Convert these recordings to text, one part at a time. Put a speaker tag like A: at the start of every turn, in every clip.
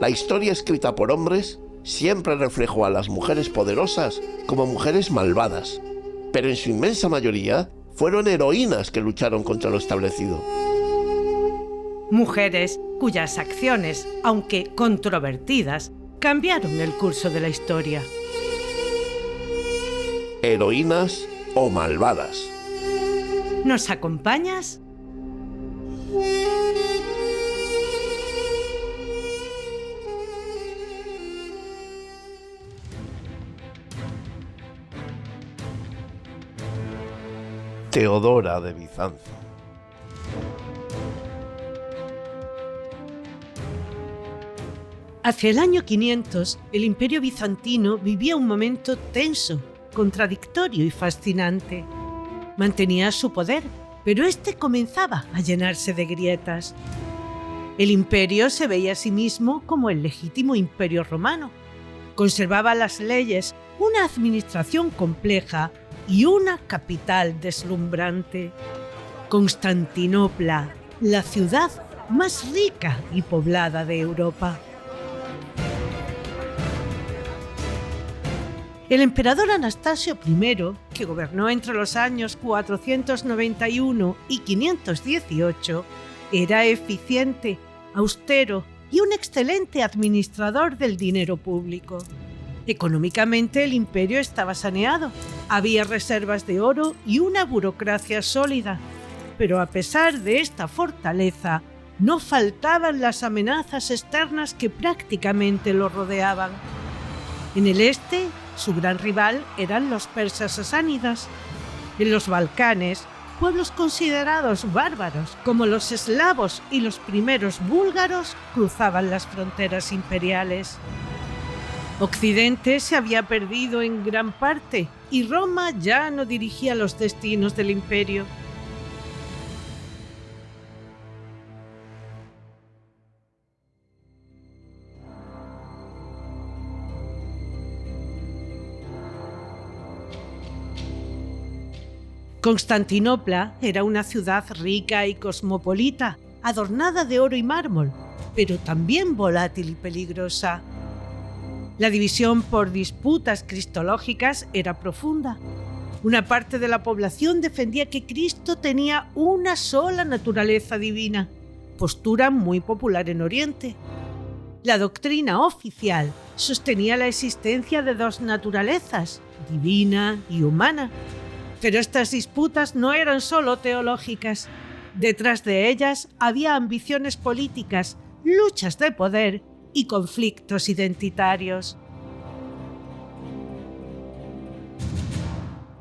A: La historia escrita por hombres siempre reflejó a las mujeres poderosas como mujeres malvadas, pero en su inmensa mayoría fueron heroínas que lucharon contra lo establecido.
B: Mujeres cuyas acciones, aunque controvertidas, cambiaron el curso de la historia.
A: Heroínas o malvadas.
B: ¿Nos acompañas?
A: Teodora de Bizancio.
B: Hacia el año 500, el Imperio bizantino vivía un momento tenso, contradictorio y fascinante. Mantenía su poder, pero este comenzaba a llenarse de grietas. El imperio se veía a sí mismo como el legítimo imperio romano. Conservaba las leyes, una administración compleja y una capital deslumbrante. Constantinopla, la ciudad más rica y poblada de Europa. El emperador Anastasio I, que gobernó entre los años 491 y 518, era eficiente, austero y un excelente administrador del dinero público. Económicamente el imperio estaba saneado, había reservas de oro y una burocracia sólida, pero a pesar de esta fortaleza, no faltaban las amenazas externas que prácticamente lo rodeaban. En el este, su gran rival eran los persas sasánidas. En los Balcanes, pueblos considerados bárbaros como los eslavos y los primeros búlgaros cruzaban las fronteras imperiales. Occidente se había perdido en gran parte y Roma ya no dirigía los destinos del imperio. Constantinopla era una ciudad rica y cosmopolita, adornada de oro y mármol, pero también volátil y peligrosa. La división por disputas cristológicas era profunda. Una parte de la población defendía que Cristo tenía una sola naturaleza divina, postura muy popular en Oriente. La doctrina oficial sostenía la existencia de dos naturalezas, divina y humana. Pero estas disputas no eran solo teológicas. Detrás de ellas había ambiciones políticas, luchas de poder y conflictos identitarios.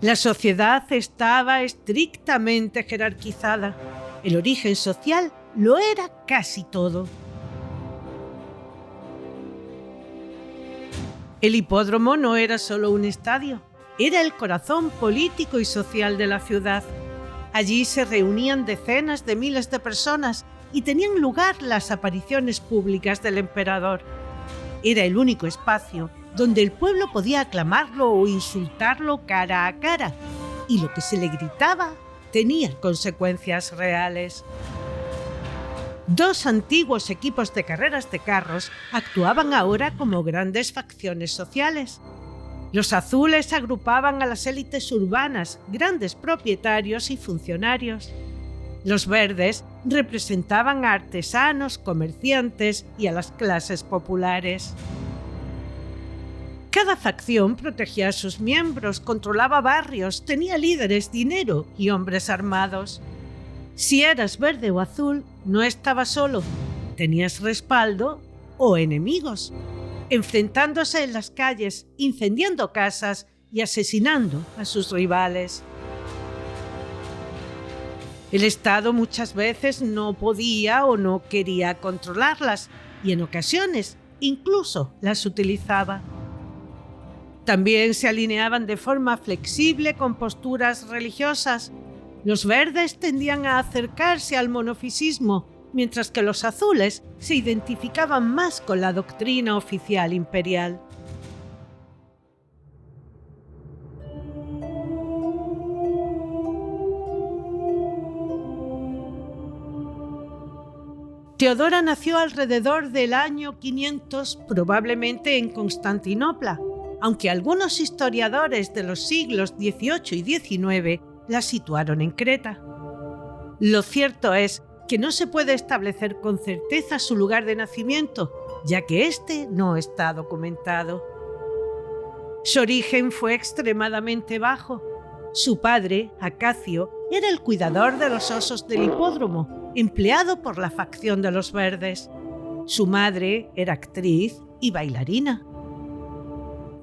B: La sociedad estaba estrictamente jerarquizada. El origen social lo era casi todo. El hipódromo no era solo un estadio. Era el corazón político y social de la ciudad. Allí se reunían decenas de miles de personas y tenían lugar las apariciones públicas del emperador. Era el único espacio donde el pueblo podía aclamarlo o insultarlo cara a cara, y lo que se le gritaba tenía consecuencias reales. Dos antiguos equipos de carreras de carros actuaban ahora como grandes facciones sociales. Los azules agrupaban a las élites urbanas, grandes propietarios y funcionarios. Los verdes representaban a artesanos, comerciantes y a las clases populares. Cada facción protegía a sus miembros, controlaba barrios, tenía líderes, dinero y hombres armados. Si eras verde o azul, no estabas solo, tenías respaldo o enemigos, enfrentándose en las calles, incendiando casas y asesinando a sus rivales. El Estado muchas veces no podía o no quería controlarlas y en ocasiones incluso las utilizaba. También se alineaban de forma flexible con posturas religiosas. Los verdes tendían a acercarse al monofisismo, mientras que los azules se identificaban más con la doctrina oficial imperial. Teodora nació alrededor del año 500, probablemente en Constantinopla, aunque algunos historiadores de los siglos XVIII y XIX la situaron en Creta. Lo cierto es que no se puede establecer con certeza su lugar de nacimiento, ya que este no está documentado. Su origen fue extremadamente bajo. Su padre, Acacio, era el cuidador de los osos del hipódromo, empleado por la facción de los Verdes. Su madre era actriz y bailarina.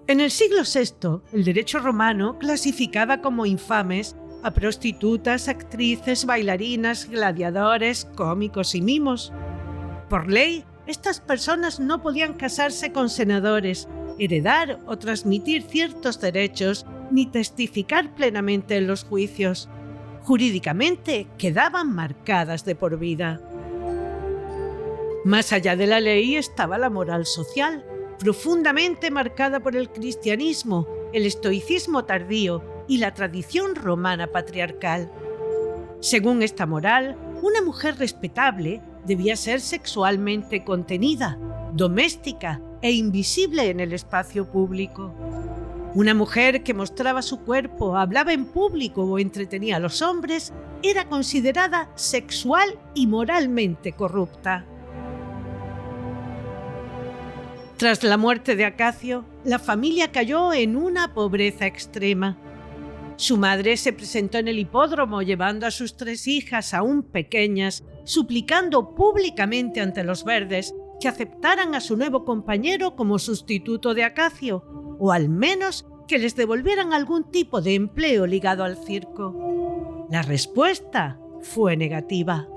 B: En el siglo VI, el derecho romano clasificaba como infames a prostitutas, actrices, bailarinas, gladiadores, cómicos y mimos. Por ley, estas personas no podían casarse con senadores, heredar o transmitir ciertos derechos, ni testificar plenamente en los juicios. Jurídicamente quedaban marcadas de por vida. Más allá de la ley estaba la moral social, profundamente marcada por el cristianismo, el estoicismo tardío y la tradición romana patriarcal. Según esta moral, una mujer respetable debía ser sexualmente contenida, doméstica e invisible en el espacio público. Una mujer que mostraba su cuerpo, hablaba en público o entretenía a los hombres era considerada sexual y moralmente corrupta. Tras la muerte de Acacio, la familia cayó en una pobreza extrema. Su madre se presentó en el hipódromo llevando a sus 3 hijas aún pequeñas, suplicando públicamente ante los Verdes que aceptaran a su nuevo compañero como sustituto de Acacio, o al menos que les devolvieran algún tipo de empleo ligado al circo. La respuesta fue negativa.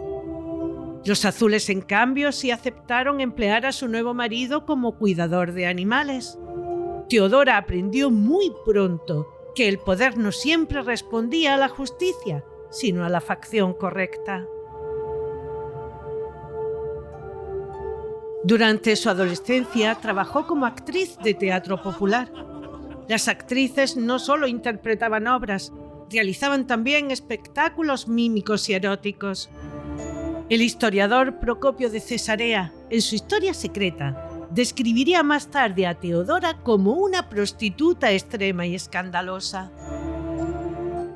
B: Los azules, en cambio, sí aceptaron emplear a su nuevo marido como cuidador de animales. Teodora aprendió muy pronto que el poder no siempre respondía a la justicia, sino a la facción correcta. Durante su adolescencia trabajó como actriz de teatro popular. Las actrices no solo interpretaban obras, realizaban también espectáculos mímicos y eróticos. El historiador Procopio de Cesarea, en su Historia Secreta, describiría más tarde a Teodora como una prostituta extrema y escandalosa.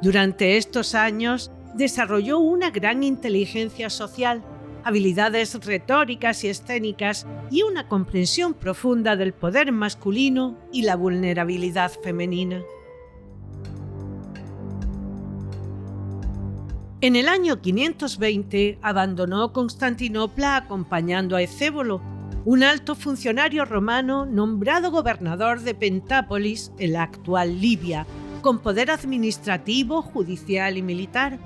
B: Durante estos años desarrolló una gran inteligencia social, habilidades retóricas y escénicas y una comprensión profunda del poder masculino y la vulnerabilidad femenina. En el año 520 abandonó Constantinopla acompañando a Ecébolo, un alto funcionario romano nombrado gobernador de Pentápolis, en la actual Libia, con poder administrativo, judicial y militar.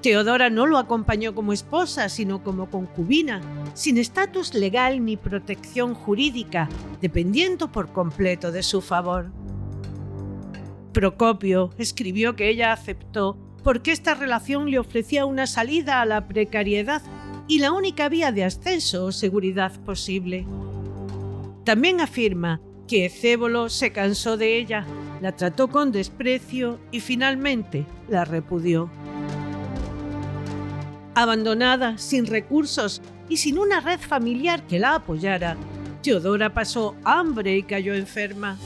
B: Teodora no lo acompañó como esposa, sino como concubina, sin estatus legal ni protección jurídica, dependiendo por completo de su favor. Procopio escribió que ella aceptó porque esta relación le ofrecía una salida a la precariedad y la única vía de ascenso o seguridad posible. También afirma que Ecébolo se cansó de ella, la trató con desprecio y finalmente la repudió. Abandonada, sin recursos y sin una red familiar que la apoyara, Teodora pasó hambre y cayó enferma.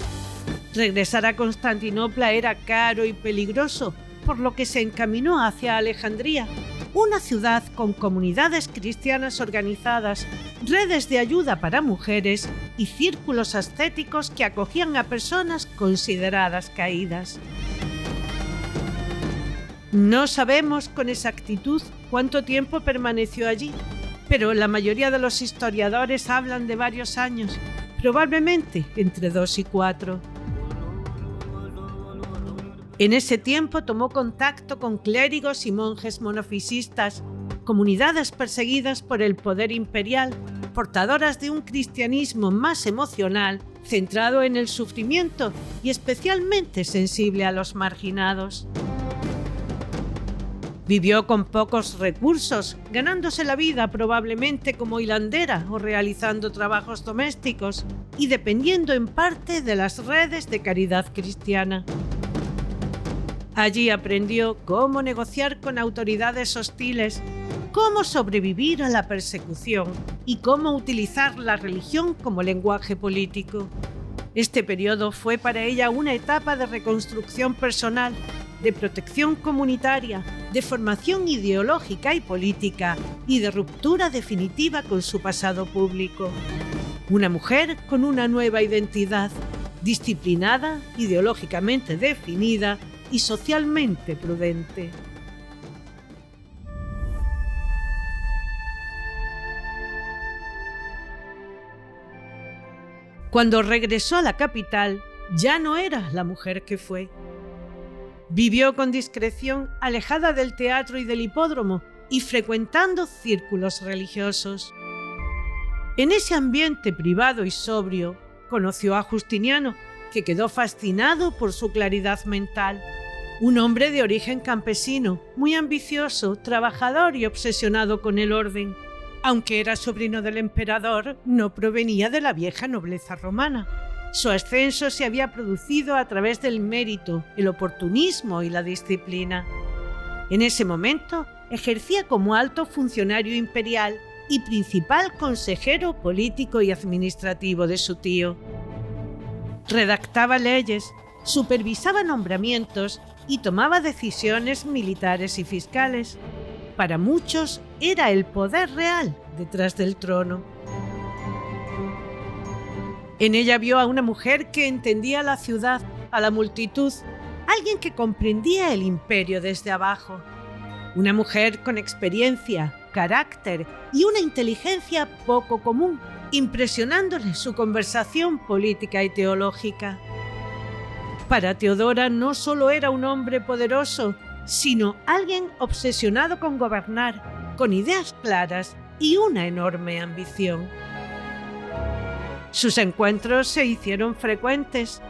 B: Regresar a Constantinopla era caro y peligroso, por lo que se encaminó hacia Alejandría, una ciudad con comunidades cristianas organizadas, redes de ayuda para mujeres y círculos ascéticos que acogían a personas consideradas caídas. No sabemos con exactitud cuánto tiempo permaneció allí, pero la mayoría de los historiadores hablan de varios años, probablemente entre 2 y 4. En ese tiempo tomó contacto con clérigos y monjes monofisistas, comunidades perseguidas por el poder imperial, portadoras de un cristianismo más emocional, centrado en el sufrimiento y especialmente sensible a los marginados. Vivió con pocos recursos, ganándose la vida probablemente como hilandera o realizando trabajos domésticos y dependiendo en parte de las redes de caridad cristiana. Allí aprendió cómo negociar con autoridades hostiles, cómo sobrevivir a la persecución y cómo utilizar la religión como lenguaje político. Este periodo fue para ella una etapa de reconstrucción personal, de protección comunitaria, de formación ideológica y política y de ruptura definitiva con su pasado público. Una mujer con una nueva identidad, disciplinada, ideológicamente definida y socialmente prudente. Cuando regresó a la capital, ya no era la mujer que fue. Vivió con discreción, alejada del teatro y del hipódromo y frecuentando círculos religiosos. En ese ambiente privado y sobrio, conoció a Justiniano, que quedó fascinado por su claridad mental. Un hombre de origen campesino, muy ambicioso, trabajador y obsesionado con el orden. Aunque era sobrino del emperador, no provenía de la vieja nobleza romana. Su ascenso se había producido a través del mérito, el oportunismo y la disciplina. En ese momento, ejercía como alto funcionario imperial y principal consejero político y administrativo de su tío. Redactaba leyes, supervisaba nombramientos y tomaba decisiones militares y fiscales. Para muchos era el poder real detrás del trono. En ella vio a una mujer que entendía la ciudad, a la multitud, alguien que comprendía el imperio desde abajo. Una mujer con experiencia, carácter y una inteligencia poco común, impresionándole su conversación política y teológica. Para Teodora no solo era un hombre poderoso, sino alguien obsesionado con gobernar, con ideas claras y una enorme ambición. Sus encuentros se hicieron frecuentes.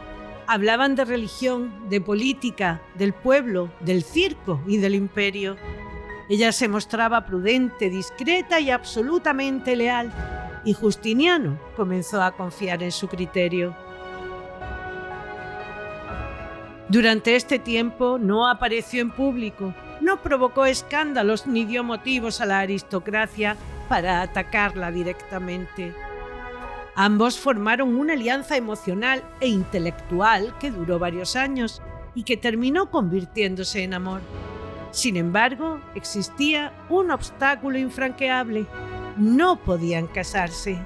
B: Hablaban de religión, de política, del pueblo, del circo y del imperio. Ella se mostraba prudente, discreta y absolutamente leal, y Justiniano comenzó a confiar en su criterio. Durante este tiempo no apareció en público, no provocó escándalos ni dio motivos a la aristocracia para atacarla directamente. Ambos formaron una alianza emocional e intelectual que duró varios años y que terminó convirtiéndose en amor. Sin embargo, existía un obstáculo infranqueable: no podían casarse.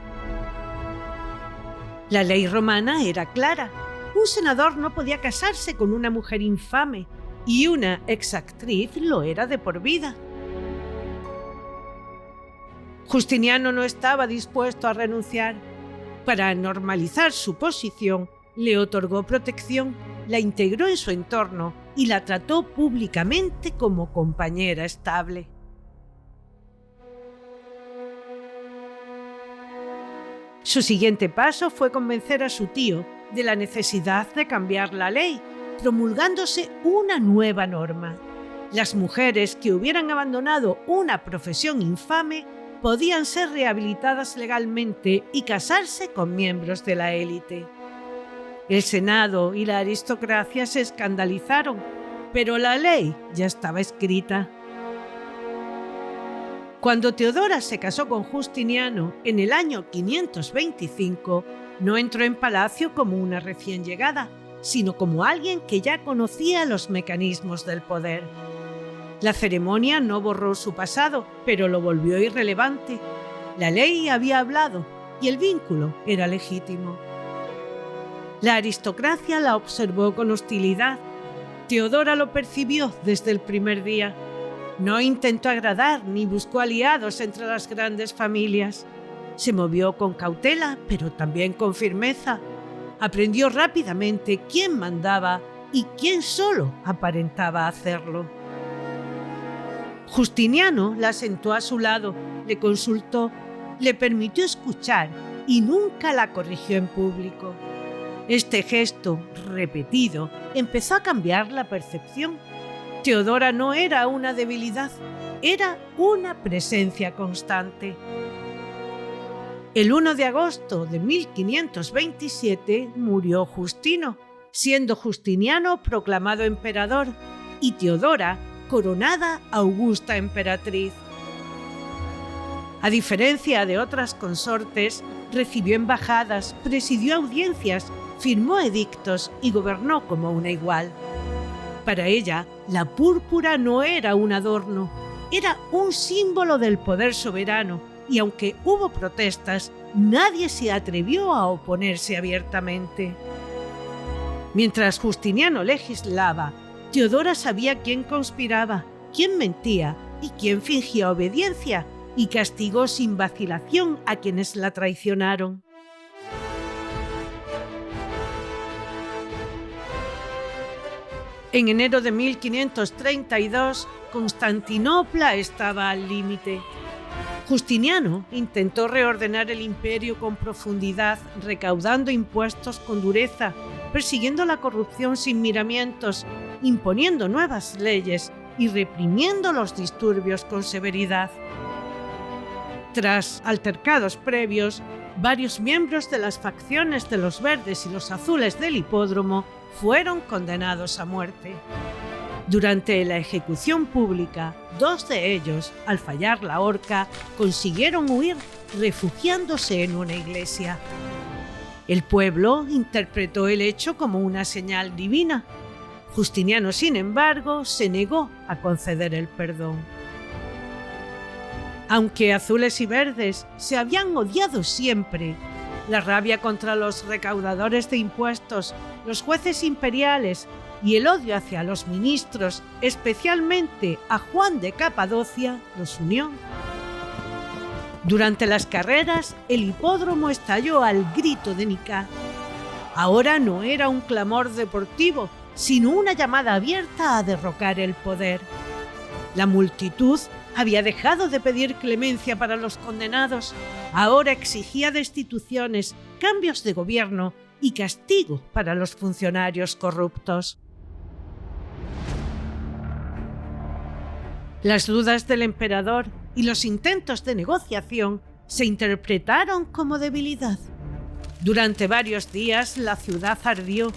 B: La ley romana era clara. Un senador no podía casarse con una mujer infame y una exactriz lo era de por vida. Justiniano no estaba dispuesto a renunciar. Para normalizar su posición, le otorgó protección, la integró en su entorno y la trató públicamente como compañera estable. Su siguiente paso fue convencer a su tío de la necesidad de cambiar la ley, promulgándose una nueva norma. Las mujeres que hubieran abandonado una profesión infame podían ser rehabilitadas legalmente y casarse con miembros de la élite. El Senado y la aristocracia se escandalizaron, pero la ley ya estaba escrita. Cuando Teodora se casó con Justiniano en el año 525, no entró en palacio como una recién llegada, sino como alguien que ya conocía los mecanismos del poder. La ceremonia no borró su pasado, pero lo volvió irrelevante. La ley había hablado y el vínculo era legítimo. La aristocracia la observó con hostilidad. Teodora lo percibió desde el primer día. No intentó agradar ni buscó aliados entre las grandes familias. Se movió con cautela, pero también con firmeza. Aprendió rápidamente quién mandaba y quién solo aparentaba hacerlo. Justiniano la sentó a su lado, le consultó, le permitió escuchar y nunca la corrigió en público. Este gesto, repetido, empezó a cambiar la percepción. Teodora no era una debilidad, era una presencia constante. El 1 de agosto de 1527 murió Justino, siendo Justiniano proclamado emperador y Teodora coronada augusta emperatriz. A diferencia de otras consortes, recibió embajadas, presidió audiencias, firmó edictos y gobernó como una igual. Para ella, la púrpura no era un adorno, era un símbolo del poder soberano, y aunque hubo protestas, nadie se atrevió a oponerse abiertamente. Mientras Justiniano legislaba, Teodora sabía quién conspiraba, quién mentía y quién fingía obediencia, y castigó sin vacilación a quienes la traicionaron. En enero de 1532, Constantinopla estaba al límite. Justiniano intentó reordenar el imperio con profundidad, recaudando impuestos con dureza, persiguiendo la corrupción sin miramientos, imponiendo nuevas leyes y reprimiendo los disturbios con severidad. Tras altercados previos, varios miembros de las facciones de los verdes y los azules del hipódromo fueron condenados a muerte. Durante la ejecución pública, 2 de ellos, al fallar la horca, consiguieron huir refugiándose en una iglesia. El pueblo interpretó el hecho como una señal divina. Justiniano, sin embargo, se negó a conceder el perdón. Aunque azules y verdes se habían odiado siempre, la rabia contra los recaudadores de impuestos, los jueces imperiales y el odio hacia los ministros, especialmente a Juan de Capadocia, los unió. Durante las carreras, el hipódromo estalló al grito de Nicá. Ahora no era un clamor deportivo, sino una llamada abierta a derrocar el poder. La multitud había dejado de pedir clemencia para los condenados, ahora exigía destituciones, cambios de gobierno y castigo para los funcionarios corruptos. Las dudas del emperador y los intentos de negociación se interpretaron como debilidad. Durante varios días la ciudad ardió,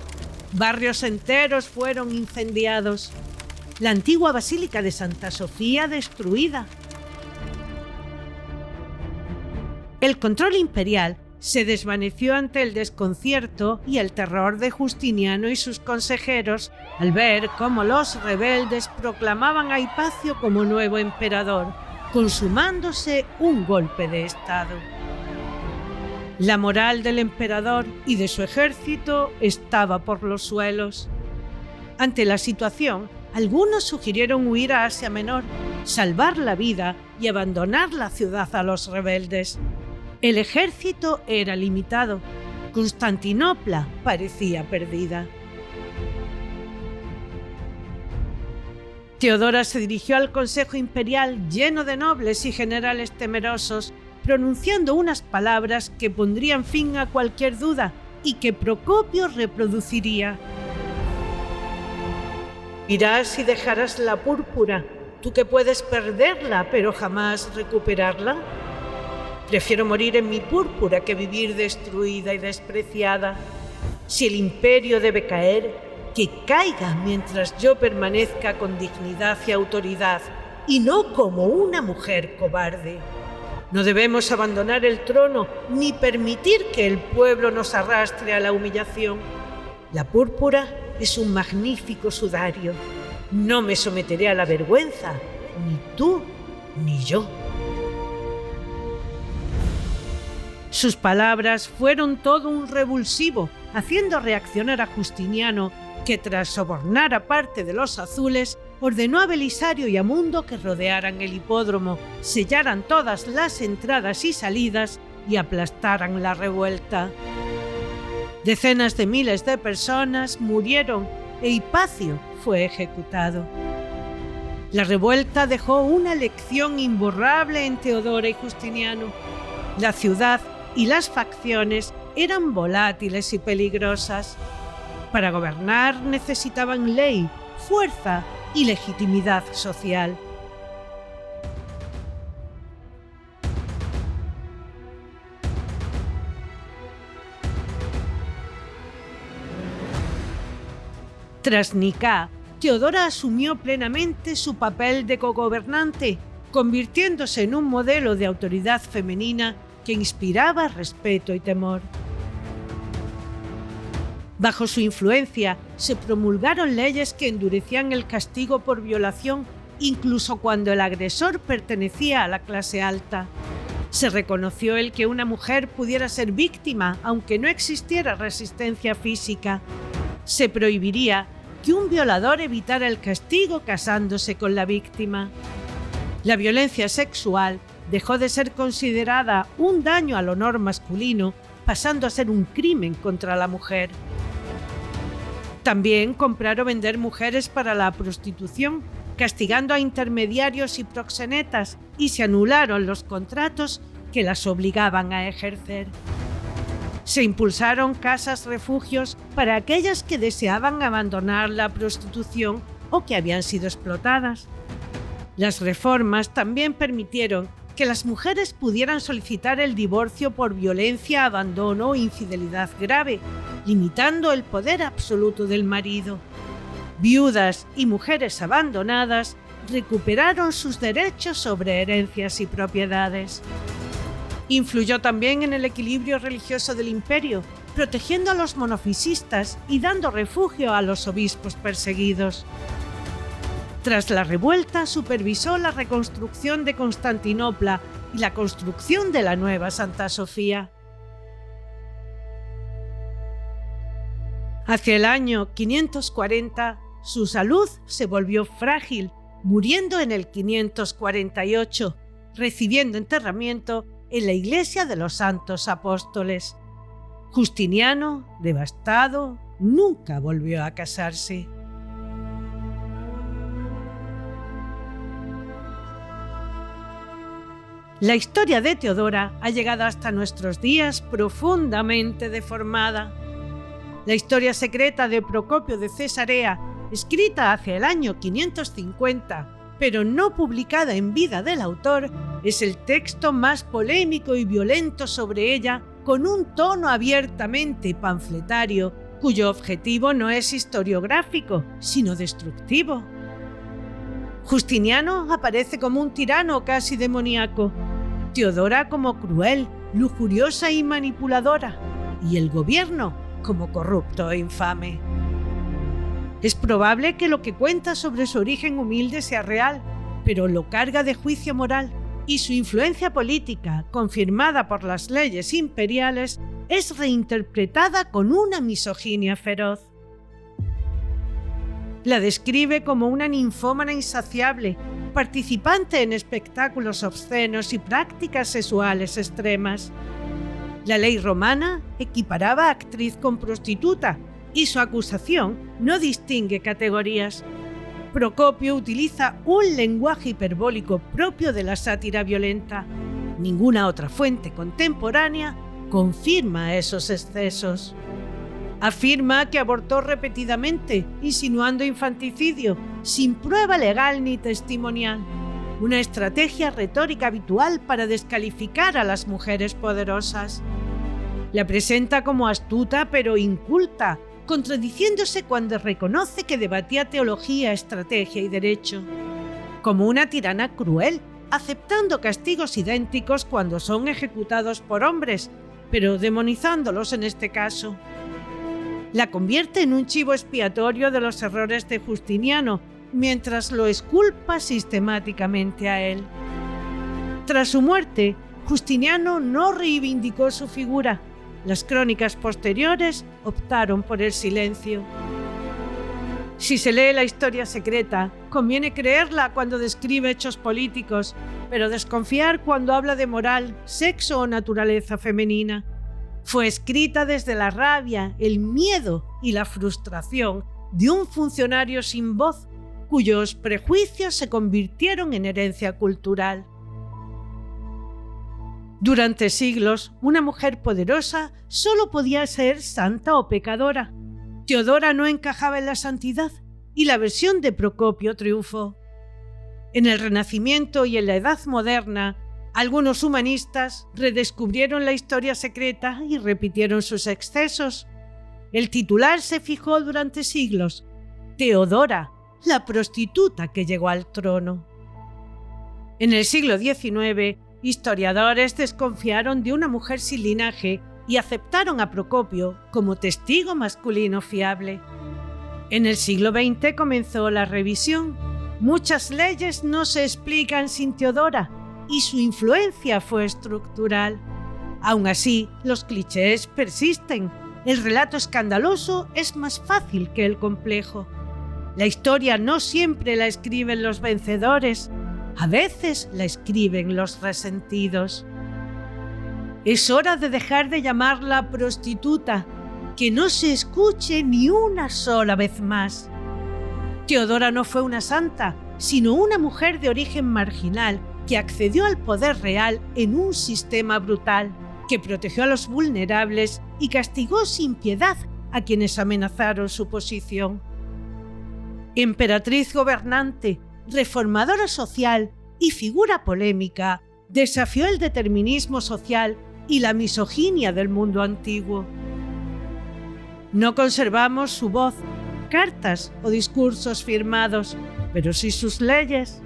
B: barrios enteros fueron incendiados, la antigua Basílica de Santa Sofía destruida. El control imperial se desvaneció ante el desconcierto y el terror de Justiniano y sus consejeros al ver cómo los rebeldes proclamaban a Hipacio como nuevo emperador, consumándose un golpe de estado. La moral del emperador y de su ejército estaba por los suelos. Ante la situación, algunos sugirieron huir a Asia Menor, salvar la vida y abandonar la ciudad a los rebeldes. El ejército era limitado. Constantinopla parecía perdida. Teodora se dirigió al Consejo Imperial lleno de nobles y generales temerosos, pronunciando unas palabras que pondrían fin a cualquier duda y que Procopio reproduciría. Irás y dejarás la púrpura, tú que puedes perderla pero jamás recuperarla. Prefiero morir en mi púrpura que vivir destruida y despreciada. Si el imperio debe caer, que caiga mientras yo permanezca con dignidad y autoridad, y no como una mujer cobarde. No debemos abandonar el trono ni permitir que el pueblo nos arrastre a la humillación. La púrpura es un magnífico sudario. No me someteré a la vergüenza, ni tú ni yo. Sus palabras fueron todo un revulsivo, haciendo reaccionar a Justiniano, que tras sobornar a parte de los azules, ordenó a Belisario y a Mundo que rodearan el hipódromo, sellaran todas las entradas y salidas y aplastaran la revuelta. Decenas de miles de personas murieron e Hipacio fue ejecutado. La revuelta dejó una lección imborrable en Teodora y Justiniano. La ciudad y las facciones eran volátiles y peligrosas. Para gobernar necesitaban ley, fuerza y legitimidad social. Tras Nicá, Teodora asumió plenamente su papel de cogobernante, convirtiéndose en un modelo de autoridad femenina que inspiraba respeto y temor. Bajo su influencia se promulgaron leyes que endurecían el castigo por violación, incluso cuando el agresor pertenecía a la clase alta. Se reconoció el que una mujer pudiera ser víctima aunque no existiera resistencia física. Se prohibiría que un violador evitara el castigo casándose con la víctima. La violencia sexual dejó de ser considerada un daño al honor masculino, pasando a ser un crimen contra la mujer. También comprar o vender mujeres para la prostitución, castigando a intermediarios y proxenetas, y se anularon los contratos que las obligaban a ejercer. Se impulsaron casas refugios para aquellas que deseaban abandonar la prostitución o que habían sido explotadas. Las reformas también permitieron que las mujeres pudieran solicitar el divorcio por violencia, abandono o infidelidad grave, limitando el poder absoluto del marido. Viudas y mujeres abandonadas recuperaron sus derechos sobre herencias y propiedades. Influyó también en el equilibrio religioso del imperio, protegiendo a los monofisistas y dando refugio a los obispos perseguidos. Tras la revuelta, supervisó la reconstrucción de Constantinopla y la construcción de la nueva Santa Sofía. Hacia el año 540, su salud se volvió frágil, muriendo en el 548, recibiendo enterramiento en la iglesia de los Santos Apóstoles. Justiniano, devastado, nunca volvió a casarse. La historia de Teodora ha llegado hasta nuestros días profundamente deformada. La historia secreta de Procopio de Cesarea, escrita hacia el año 550, pero no publicada en vida del autor, es el texto más polémico y violento sobre ella, con un tono abiertamente panfletario, cuyo objetivo no es historiográfico, sino destructivo. Justiniano aparece como un tirano casi demoníaco, Teodora como cruel, lujuriosa y manipuladora, y el gobierno como corrupto e infame. Es probable que lo que cuenta sobre su origen humilde sea real, pero lo carga de juicio moral, y su influencia política, confirmada por las leyes imperiales, es reinterpretada con una misoginia feroz. La describe como una ninfómana insaciable, participante en espectáculos obscenos y prácticas sexuales extremas. La ley romana equiparaba a actriz con prostituta y su acusación no distingue categorías. Procopio utiliza un lenguaje hiperbólico propio de la sátira violenta. Ninguna otra fuente contemporánea confirma esos excesos. Afirma que abortó repetidamente, insinuando infanticidio, sin prueba legal ni testimonial. Una estrategia retórica habitual para descalificar a las mujeres poderosas. La presenta como astuta pero inculta, contradiciéndose cuando reconoce que debatía teología, estrategia y derecho. Como una tirana cruel, aceptando castigos idénticos cuando son ejecutados por hombres, pero demonizándolos en este caso. La convierte en un chivo expiatorio de los errores de Justiniano, mientras lo exculpa sistemáticamente a él. Tras su muerte, Justiniano no reivindicó su figura. Las crónicas posteriores optaron por el silencio. Si se lee la historia secreta, conviene creerla cuando describe hechos políticos, pero desconfiar cuando habla de moral, sexo o naturaleza femenina. Fue escrita desde la rabia, el miedo y la frustración de un funcionario sin voz, cuyos prejuicios se convirtieron en herencia cultural. Durante siglos, una mujer poderosa solo podía ser santa o pecadora. Teodora no encajaba en la santidad y la versión de Procopio triunfó. En el Renacimiento y en la Edad Moderna, algunos humanistas redescubrieron la historia secreta y repitieron sus excesos. El titular se fijó durante siglos: Teodora, la prostituta que llegó al trono. En el siglo XIX, historiadores desconfiaron de una mujer sin linaje y aceptaron a Procopio como testigo masculino fiable. En el siglo XX comenzó la revisión. Muchas leyes no se explican sin Teodora y su influencia fue estructural. Aún así, los clichés persisten. El relato escandaloso es más fácil que el complejo. La historia no siempre la escriben los vencedores, a veces la escriben los resentidos. Es hora de dejar de llamarla prostituta, que no se escuche ni una sola vez más. Teodora no fue una santa, sino una mujer de origen marginal que accedió al poder real en un sistema brutal, que protegió a los vulnerables y castigó sin piedad a quienes amenazaron su posición. Emperatriz gobernante, reformadora social y figura polémica, desafió el determinismo social y la misoginia del mundo antiguo. No conservamos su voz, cartas o discursos firmados, pero sí sus leyes.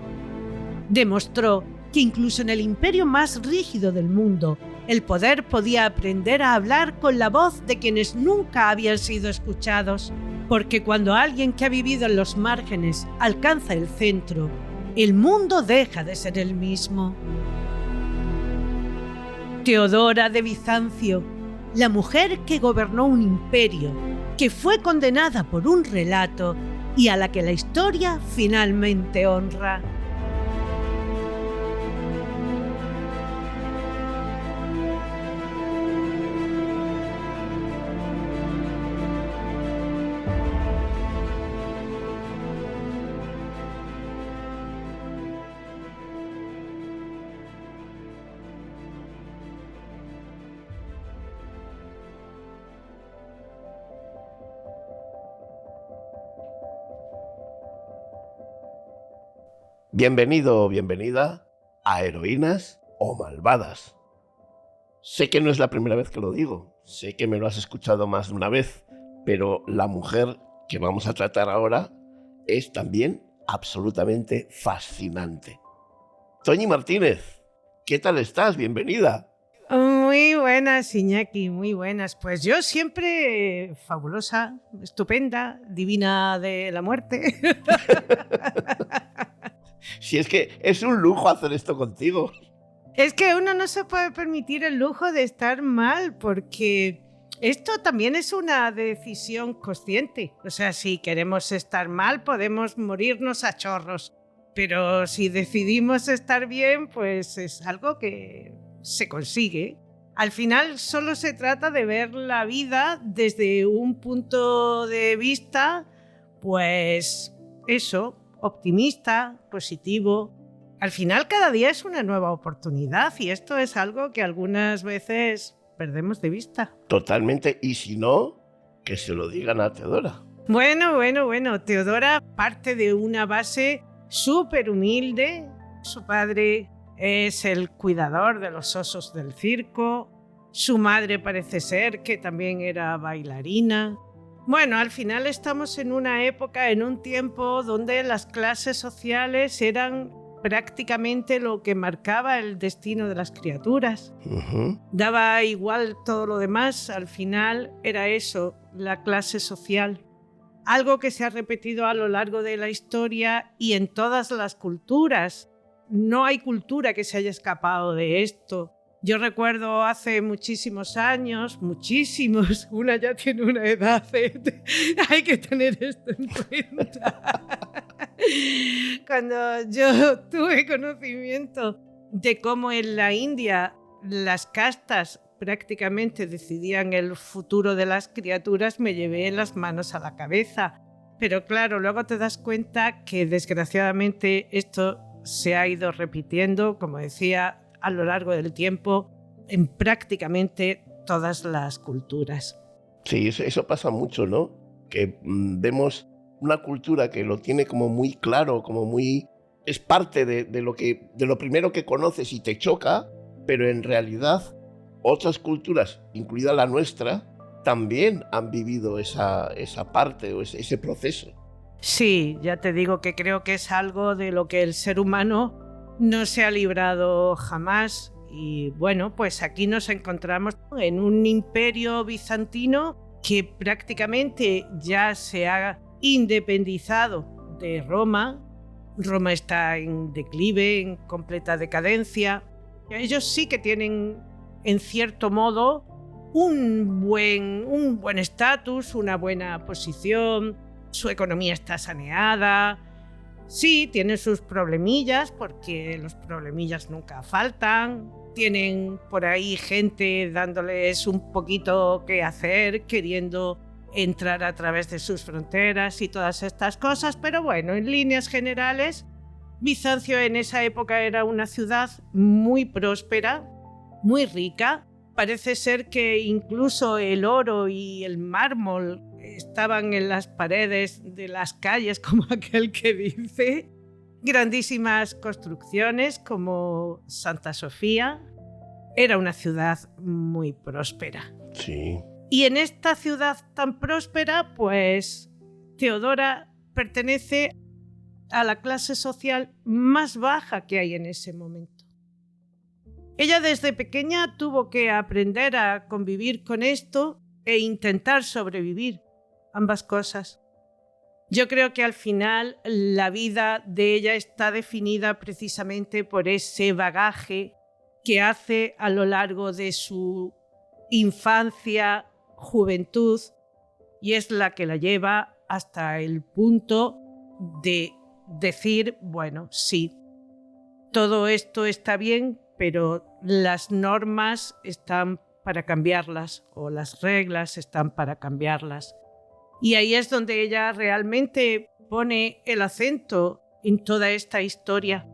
B: Demostró que incluso en el imperio más rígido del mundo, el poder podía aprender a hablar con la voz de quienes nunca habían sido escuchados, porque cuando alguien que ha vivido en los márgenes alcanza el centro, el mundo deja de ser el mismo. Teodora de Bizancio, la mujer que gobernó un imperio, que fue condenada por un relato y a la que la historia finalmente honra.
A: Bienvenido o bienvenida a Heroínas o Malvadas. Sé que no es la primera vez que lo digo, sé que me lo has escuchado más de una vez, pero la mujer que vamos a tratar ahora es también absolutamente fascinante. Toñi Martínez, ¿qué tal estás? Bienvenida.
B: Muy buenas, Iñaki, muy buenas. Pues yo siempre fabulosa, estupenda, divina de la muerte.
A: Si es que es un lujo hacer esto contigo.
B: Es que uno no se puede permitir el lujo de estar mal, porque esto también es una decisión consciente. O sea, si queremos estar mal, podemos morirnos a chorros. Pero si decidimos estar bien, pues es algo que se consigue. Al final solo se trata de ver la vida desde un punto de vista, pues eso, optimista, positivo. Al final cada día es una nueva oportunidad y esto es algo que algunas veces perdemos de vista.
A: Totalmente, y si no, que se lo digan a Teodora.
B: Bueno, Teodora parte de una base súper humilde. Su padre es el cuidador de los osos del circo. Su madre parece ser que también era bailarina. Bueno, al final estamos en una época, en un tiempo donde las clases sociales eran prácticamente lo que marcaba el destino de las criaturas. Daba igual todo lo demás, al final era eso, la clase social. Algo que se ha repetido a lo largo de la historia y en todas las culturas. No hay cultura que se haya escapado de esto. Yo recuerdo hace muchísimos años, muchísimos, una ya tiene una edad, hay que tener esto en cuenta. Cuando yo tuve conocimiento de cómo en la India las castas prácticamente decidían el futuro de las criaturas, me llevé las manos a la cabeza. Pero claro, luego te das cuenta que desgraciadamente esto se ha ido repitiendo, como decía, a lo largo del tiempo en prácticamente todas las culturas.
A: Sí, eso pasa mucho, ¿no? Que vemos una cultura que lo tiene como muy claro, como muy... es parte de lo primero que conoces y te choca, pero en realidad otras culturas, incluida la nuestra, también han vivido esa parte o ese proceso.
B: Sí, ya te digo que creo que es algo de lo que el ser humano no se ha librado jamás. Y bueno, pues aquí nos encontramos en un imperio bizantino que prácticamente ya se ha independizado de Roma. Roma está en declive, en completa decadencia. Ellos sí que tienen, en cierto modo, un buen estatus, una buena posición, su economía está saneada. Sí, tienen sus problemillas, porque los problemillas nunca faltan. Tienen por ahí gente dándoles un poquito que hacer, queriendo entrar a través de sus fronteras y todas estas cosas, pero bueno, en líneas generales, Bizancio en esa época era una ciudad muy próspera, muy rica. Parece ser que incluso el oro y el mármol estaban en las paredes de las calles, como aquel que dice. Grandísimas construcciones como Santa Sofía. Era una ciudad muy próspera.
A: Sí.
B: Y en esta ciudad tan próspera, pues Teodora pertenece a la clase social más baja que hay en ese momento. Ella desde pequeña tuvo que aprender a convivir con esto e intentar sobrevivir, ambas cosas. Yo creo que al final la vida de ella está definida precisamente por ese bagaje que hace a lo largo de su infancia, juventud, y es la que la lleva hasta el punto de decir, bueno, sí, todo esto está bien, pero las normas están para cambiarlas o las reglas están para cambiarlas. Y ahí es donde ella realmente pone el acento en toda esta historia.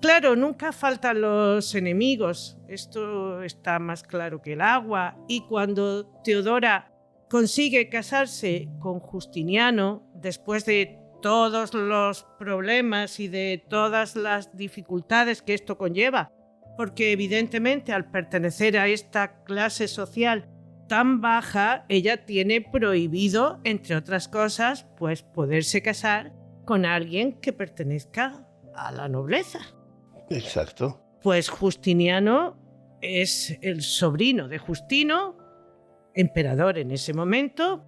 B: Claro, nunca faltan los enemigos, esto está más claro que el agua, y cuando Teodora consigue casarse con Justiniano, después de todos los problemas y de todas las dificultades que esto conlleva, porque evidentemente al pertenecer a esta clase social tan baja, ella tiene prohibido, entre otras cosas, pues poderse casar con alguien que pertenezca a la nobleza.
A: Exacto.
B: Pues Justiniano es el sobrino de Justino, emperador en ese momento,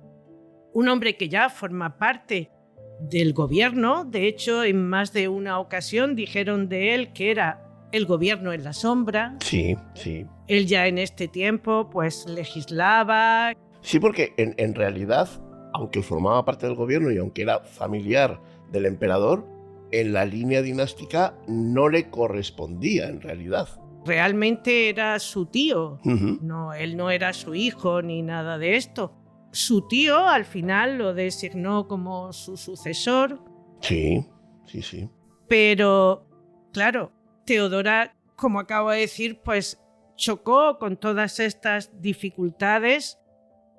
B: un hombre que ya forma parte del gobierno. De hecho, en más de una ocasión dijeron de él que era el gobierno en la sombra.
A: Sí, sí.
B: Él ya en este tiempo pues legislaba.
A: Sí, porque en realidad, aunque formaba parte del gobierno y aunque era familiar del emperador, en la línea dinástica no le correspondía en realidad.
B: Realmente era su tío.
A: Uh-huh.
B: No, él no era su hijo ni nada de esto. Su tío al final lo designó como su sucesor.
A: Sí, sí, sí.
B: Pero, claro, Teodora, como acabo de decir, pues chocó con todas estas dificultades.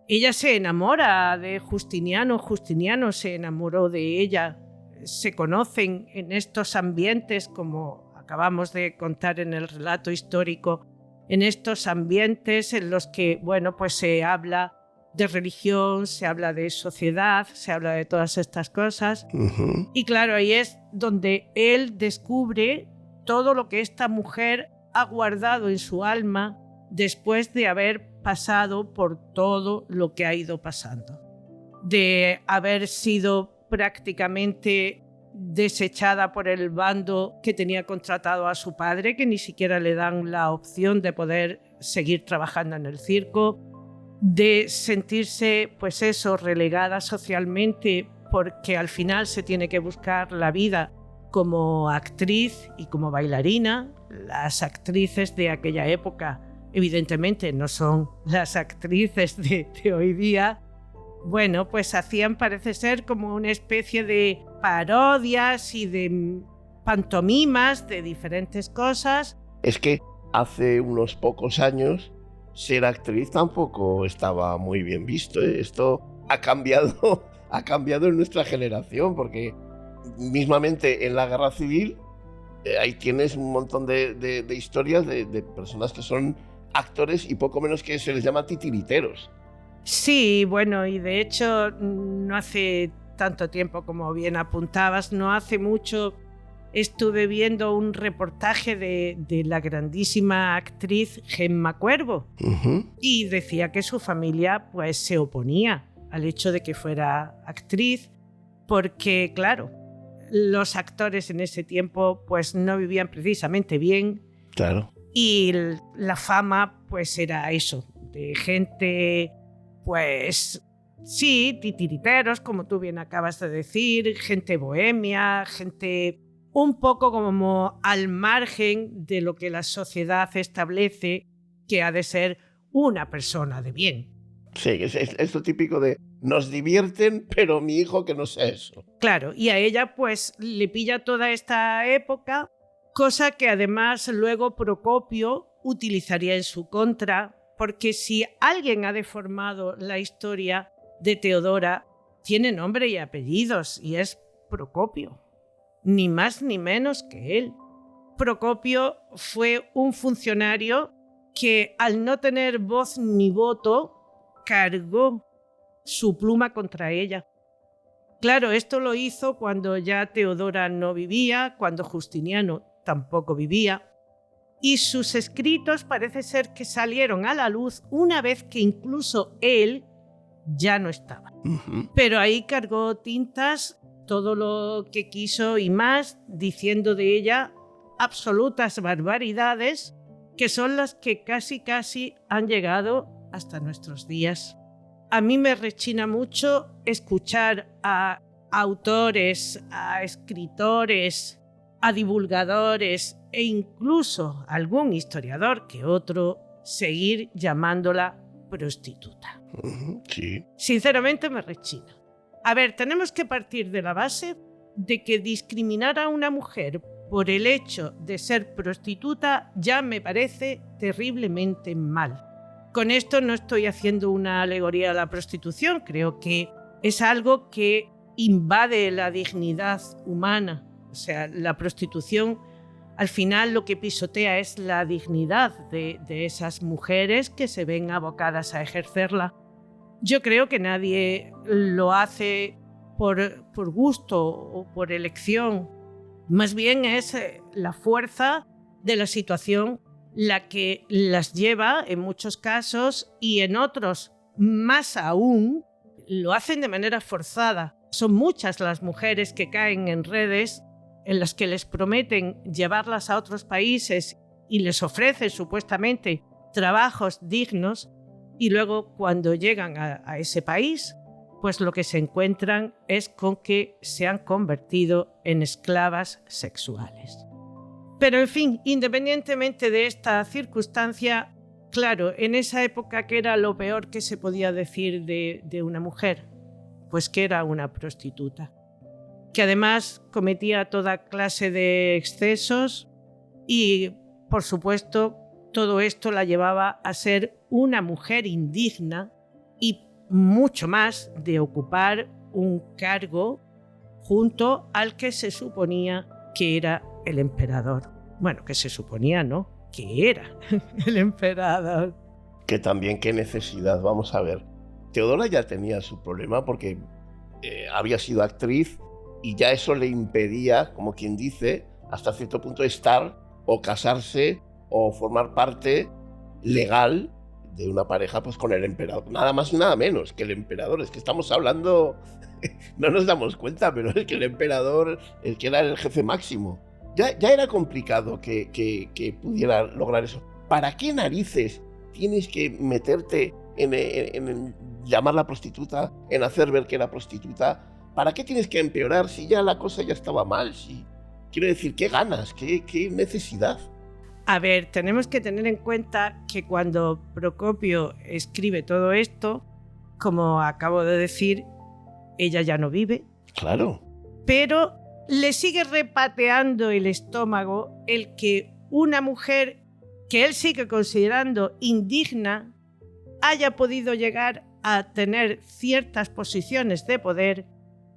B: Ella se enamora de Justiniano, Justiniano se enamoró de ella. Se conocen en estos ambientes, como acabamos de contar en el relato histórico, en estos ambientes en los que, bueno, pues se habla de religión, se habla de sociedad, se habla de todas estas cosas.
A: Uh-huh.
B: Y claro, ahí es donde él descubre todo lo que esta mujer ha guardado en su alma después de haber pasado por todo lo que ha ido pasando. De haber sido prácticamente desechada por el bando que tenía contratado a su padre, que ni siquiera le dan la opción de poder seguir trabajando en el circo, de sentirse, pues eso, relegada socialmente porque al final se tiene que buscar la vida como actriz y como bailarina. Las actrices de aquella época evidentemente no son las actrices de hoy día. Bueno, pues hacían, parece ser, como una especie de parodias y de pantomimas de diferentes cosas.
A: Es que hace unos pocos años ser actriz tampoco estaba muy bien visto, ¿eh? Esto ha cambiado en nuestra generación, porque mismamente en la guerra civil ahí tienes un montón de historias de personas que son actores y poco menos que se les llama titiriteros.
B: Sí, bueno, y de hecho no hace tanto tiempo, como bien apuntabas, no hace mucho estuve viendo un reportaje de la grandísima actriz Gemma Cuervo y decía que su familia pues se oponía al hecho de que fuera actriz porque, claro, los actores en ese tiempo pues no vivían precisamente bien.
A: Claro.
B: Y la fama pues era eso, de gente pues sí, titiriteros, como tú bien acabas de decir, gente bohemia, gente un poco como al margen de lo que la sociedad establece que ha de ser una persona de bien.
A: Sí, es lo típico de nos divierten, pero mi hijo que no sea eso.
B: Claro, y a ella pues le pilla toda esta época, cosa que además luego Procopio utilizaría en su contra, porque si alguien ha deformado la historia de Teodora, tiene nombre y apellidos, y es Procopio. Ni más ni menos que él. Procopio fue un funcionario que, al no tener voz ni voto, cargó su pluma contra ella. Claro, esto lo hizo cuando ya Teodora no vivía, cuando Justiniano tampoco vivía, y sus escritos parece ser que salieron a la luz una vez que incluso él ya no estaba. Pero ahí cargó tintas todo lo que quiso y más, diciendo de ella absolutas barbaridades que son las que casi han llegado hasta nuestros días. A mí me rechina mucho escuchar a autores, a escritores, a divulgadores e incluso a algún historiador que otro seguir llamándola prostituta.
A: Sí.
B: Sinceramente me rechina. A ver, tenemos que partir de la base de que discriminar a una mujer por el hecho de ser prostituta ya me parece terriblemente mal. Con esto no estoy haciendo una alegoría a la prostitución, creo que es algo que invade la dignidad humana. O sea, la prostitución al final lo que pisotea es la dignidad de esas mujeres que se ven abocadas a ejercerla. Yo creo que nadie lo hace por gusto o por elección. Más bien es la fuerza de la situación la que las lleva en muchos casos y en otros más aún lo hacen de manera forzada. Son muchas las mujeres que caen en redes en las que les prometen llevarlas a otros países y les ofrecen supuestamente trabajos dignos y luego cuando llegan a ese país, pues lo que se encuentran es con que se han convertido en esclavas sexuales. Pero en fin, independientemente de esta circunstancia, claro, en esa época, ¿qué era lo peor que se podía decir de una mujer? Pues que era una prostituta, que además cometía toda clase de excesos y, por supuesto, todo esto la llevaba a ser una mujer indigna y mucho más de ocupar un cargo junto al que se suponía que era el emperador. Bueno, que se suponía, ¿no? Que era el emperador.
A: Que también qué necesidad, vamos a ver. Teodora ya tenía su problema porque había sido actriz y ya eso le impedía, como quien dice, hasta cierto punto estar o casarse o formar parte legal de una pareja pues con el emperador. Nada más y nada menos que el emperador. Es que estamos hablando, no nos damos cuenta, pero es que el emperador, el que era el jefe máximo, ya era complicado que pudiera lograr eso. ¿Para qué narices tienes que meterte en llamarla prostituta, en hacer ver que era prostituta? ¿Para qué tienes que empeorar si ya la cosa ya estaba mal? Quiero decir, ¿qué ganas? ¿Qué necesidad?
B: A ver, tenemos que tener en cuenta que cuando Procopio escribe todo esto, como acabo de decir, ella ya no vive.
A: Claro.
B: Pero le sigue repateando el estómago el que una mujer que él sigue considerando indigna haya podido llegar a tener ciertas posiciones de poder,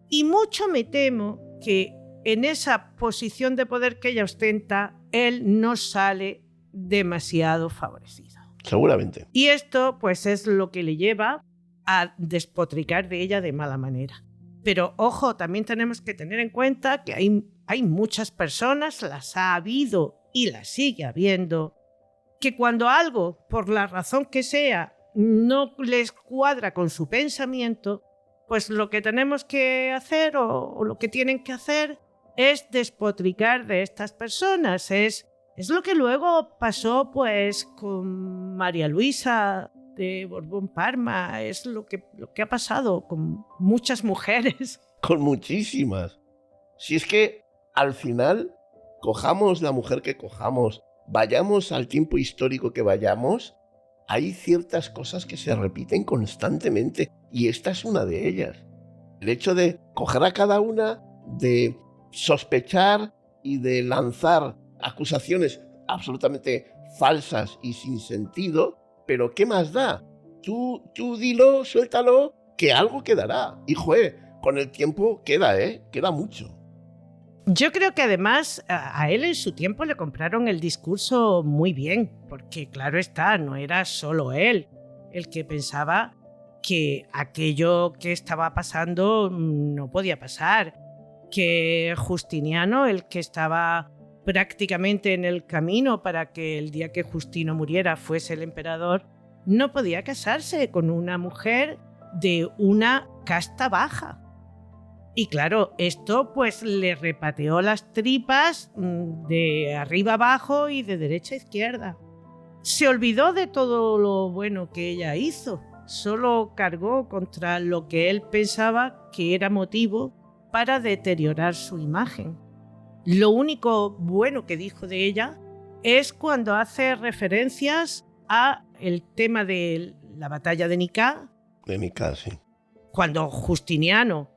B: y mucho me temo que en esa posición de poder que ella ostenta, él no sale demasiado favorecido.
A: Seguramente.
B: Y esto pues es lo que le lleva a despotricar de ella de mala manera. Pero ojo, también tenemos que tener en cuenta que hay muchas personas, las ha habido y las sigue habiendo, que cuando algo, por la razón que sea, no les cuadra con su pensamiento, pues lo que tenemos que hacer o lo que tienen que hacer es despotricar de estas personas. Es lo que luego pasó pues con María Luisa de Borbón-Parma, es lo que ha pasado con muchas mujeres.
A: Con muchísimas. Si es que al final, cojamos la mujer que cojamos, vayamos al tiempo histórico que vayamos, hay ciertas cosas que se repiten constantemente y esta es una de ellas. El hecho de coger a cada una, de sospechar y de lanzar acusaciones absolutamente falsas y sin sentido, pero ¿qué más da? Tú dilo, suéltalo, que algo quedará. Y con el tiempo queda mucho.
B: Yo creo que además a él en su tiempo le compraron el discurso muy bien, porque claro está, no era solo él el que pensaba que aquello que estaba pasando no podía pasar, que Justiniano, el que estaba prácticamente en el camino para que el día que Justino muriera fuese el emperador, no podía casarse con una mujer de una casta baja. Y claro, esto pues le repateó las tripas de arriba abajo y de derecha a izquierda. Se olvidó de todo lo bueno que ella hizo, solo cargó contra lo que él pensaba que era motivo para deteriorar su imagen. Lo único bueno que dijo de ella es cuando hace referencias a el tema de la batalla de Nicá.
A: De Nicá, sí.
B: Cuando Justiniano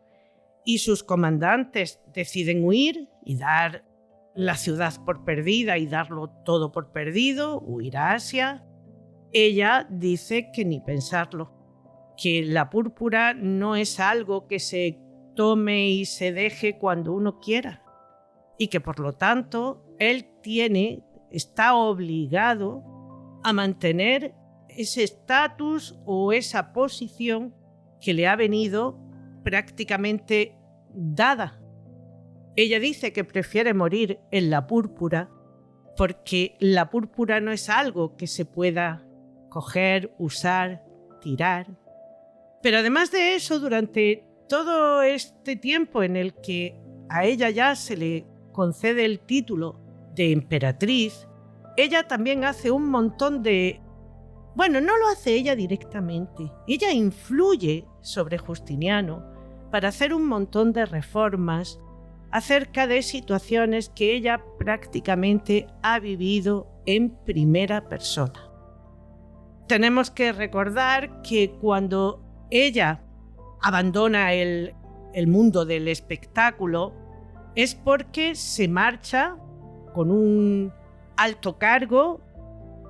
B: y sus comandantes deciden huir y dar la ciudad por perdida y darlo todo por perdido, huir a Asia, ella dice que ni pensarlo, que la púrpura no es algo que se tome y se deje cuando uno quiera y que por lo tanto él está obligado a mantener ese estatus o esa posición que le ha venido prácticamente dada. Ella dice que prefiere morir en la púrpura porque la púrpura no es algo que se pueda coger, usar, tirar. Pero además de eso, durante todo este tiempo en el que a ella ya se le concede el título de emperatriz, ella también hace un montón de... Bueno, no lo hace ella directamente. Ella influye sobre Justiniano para hacer un montón de reformas acerca de situaciones que ella prácticamente ha vivido en primera persona. Tenemos que recordar que cuando ella abandona el mundo del espectáculo es porque se marcha con un alto cargo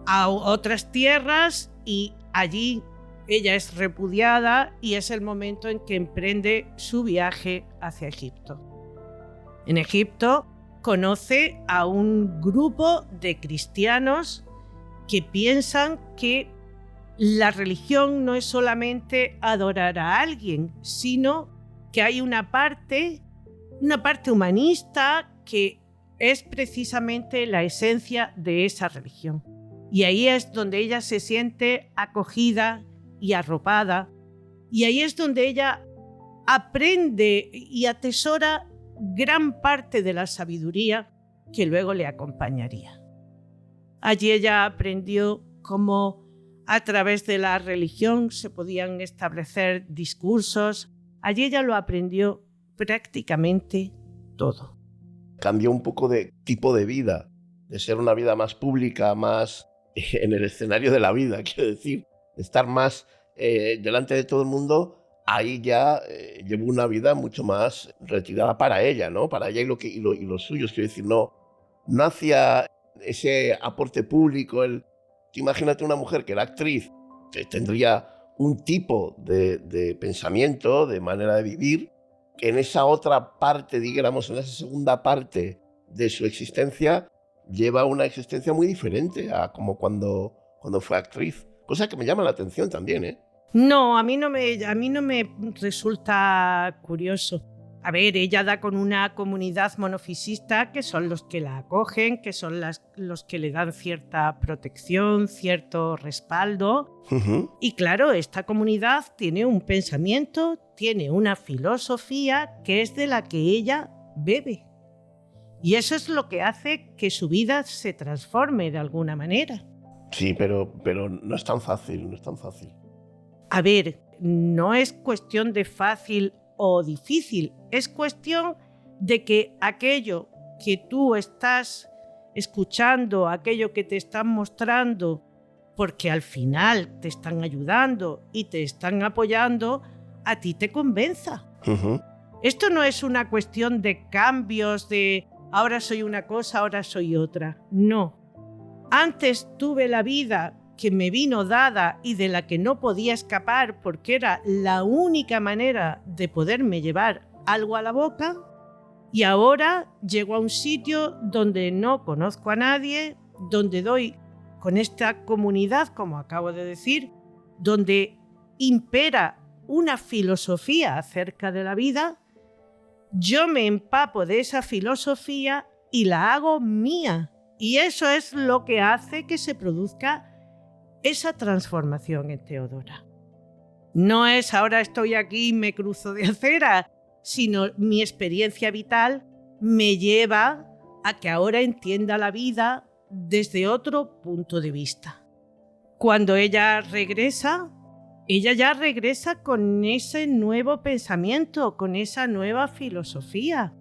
B: a otras tierras y allí ella es repudiada y es el momento en que emprende su viaje hacia Egipto. En Egipto conoce a un grupo de cristianos que piensan que la religión no es solamente adorar a alguien, sino que hay una parte humanista que es precisamente la esencia de esa religión. Y ahí es donde ella se siente acogida y arropada. Y ahí es donde ella aprende y atesora gran parte de la sabiduría que luego le acompañaría. Allí ella aprendió cómo a través de la religión se podían establecer discursos. Allí ella lo aprendió prácticamente todo.
A: Cambió un poco de tipo de vida, de ser una vida más pública, más en el escenario de la vida, quiero decir, de estar más delante de todo el mundo. Ahí ya llevó una vida mucho más retirada para ella, ¿no? Para ella y los suyos, quiero decir, no hacía ese aporte público. Imagínate una mujer que era actriz, que tendría un tipo de pensamiento, de manera de vivir, que en esa otra parte, digamos, en esa segunda parte de su existencia, lleva una existencia muy diferente a como cuando fue actriz. Cosa que me llama la atención también, ¿eh?
B: No, a mí no me resulta curioso. A ver, ella da con una comunidad monofisista que son los que la acogen, que son los que le dan cierta protección, cierto respaldo.
A: Ujú.
B: Y claro, esta comunidad tiene un pensamiento, tiene una filosofía que es de la que ella bebe. Y eso es lo que hace que su vida se transforme de alguna manera.
A: Sí, pero no es tan fácil, no es tan fácil.
B: A ver, no es cuestión de fácil o difícil, es cuestión de que aquello que tú estás escuchando, aquello que te están mostrando, porque al final te están ayudando y te están apoyando, a ti te convenza.
A: Ujú.
B: Esto no es una cuestión de cambios, de ahora soy una cosa, ahora soy otra. No. Antes tuve la vida que me vino dada y de la que no podía escapar porque era la única manera de poderme llevar algo a la boca, y ahora llego a un sitio donde no conozco a nadie, donde doy con esta comunidad, como acabo de decir, donde impera una filosofía acerca de la vida. Yo me empapo de esa filosofía y la hago mía. Y eso es lo que hace que se produzca esa transformación en Teodora. No es ahora estoy aquí y me cruzo de acera, sino mi experiencia vital me lleva a que ahora entienda la vida desde otro punto de vista. Cuando ella ya regresa con ese nuevo pensamiento, con esa nueva filosofía.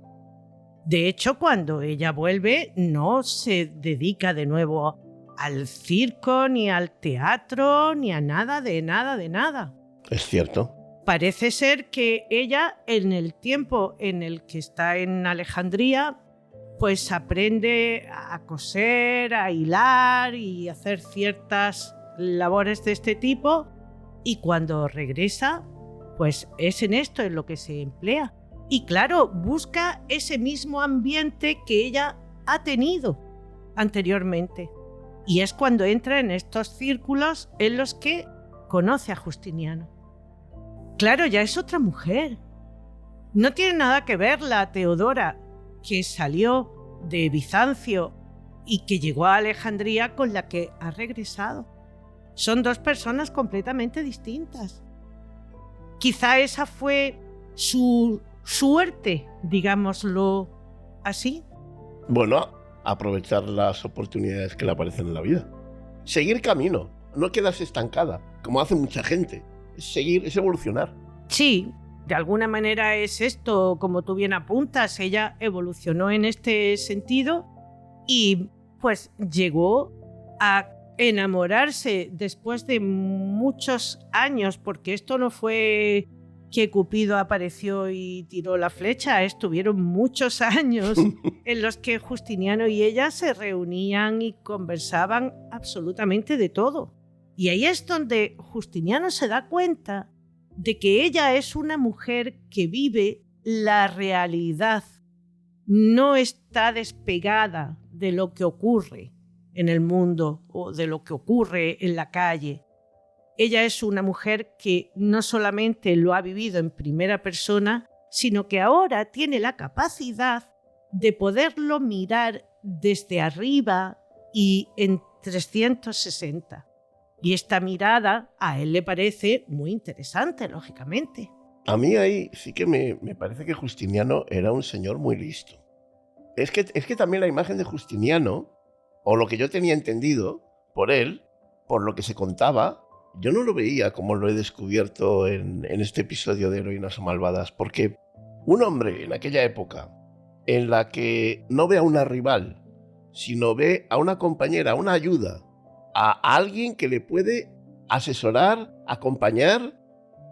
B: De hecho, cuando ella vuelve, no se dedica de nuevo al circo, ni al teatro, ni a nada de nada.
A: Es cierto.
B: Parece ser que ella, en el tiempo en el que está en Alejandría, pues aprende a coser, a hilar y hacer ciertas labores de este tipo, y cuando regresa, pues es en esto en lo que se emplea. Y claro, busca ese mismo ambiente que ella ha tenido anteriormente. Y es cuando entra en estos círculos en los que conoce a Justiniano. Claro, ya es otra mujer. No tiene nada que ver la Teodora que salió de Bizancio y que llegó a Alejandría con la que ha regresado. Son dos personas completamente distintas. Quizá esa fue su suerte, digámoslo así.
A: Bueno, aprovechar las oportunidades que le aparecen en la vida. Seguir camino, no quedarse estancada, como hace mucha gente. Es seguir, es evolucionar.
B: Sí, de alguna manera es esto, como tú bien apuntas, ella evolucionó en este sentido y pues llegó a enamorarse después de muchos años, porque esto no fue que Cupido apareció y tiró la flecha, estuvieron muchos años en los que Justiniano y ella se reunían y conversaban absolutamente de todo. Y ahí es donde Justiniano se da cuenta de que ella es una mujer que vive la realidad, no está despegada de lo que ocurre en el mundo o de lo que ocurre en la calle. Ella es una mujer que no solamente lo ha vivido en primera persona, sino que ahora tiene la capacidad de poderlo mirar desde arriba y en 360. Y esta mirada a él le parece muy interesante, lógicamente.
A: A mí ahí sí que me parece que Justiniano era un señor muy listo. Es que también la imagen de Justiniano, o lo que yo tenía entendido por él, por lo que se contaba, yo no lo veía como lo he descubierto en este episodio de Heroínas o Malvadas, porque un hombre en aquella época en la que no ve a una rival, sino ve a una compañera, a una ayuda, a alguien que le puede asesorar, acompañar.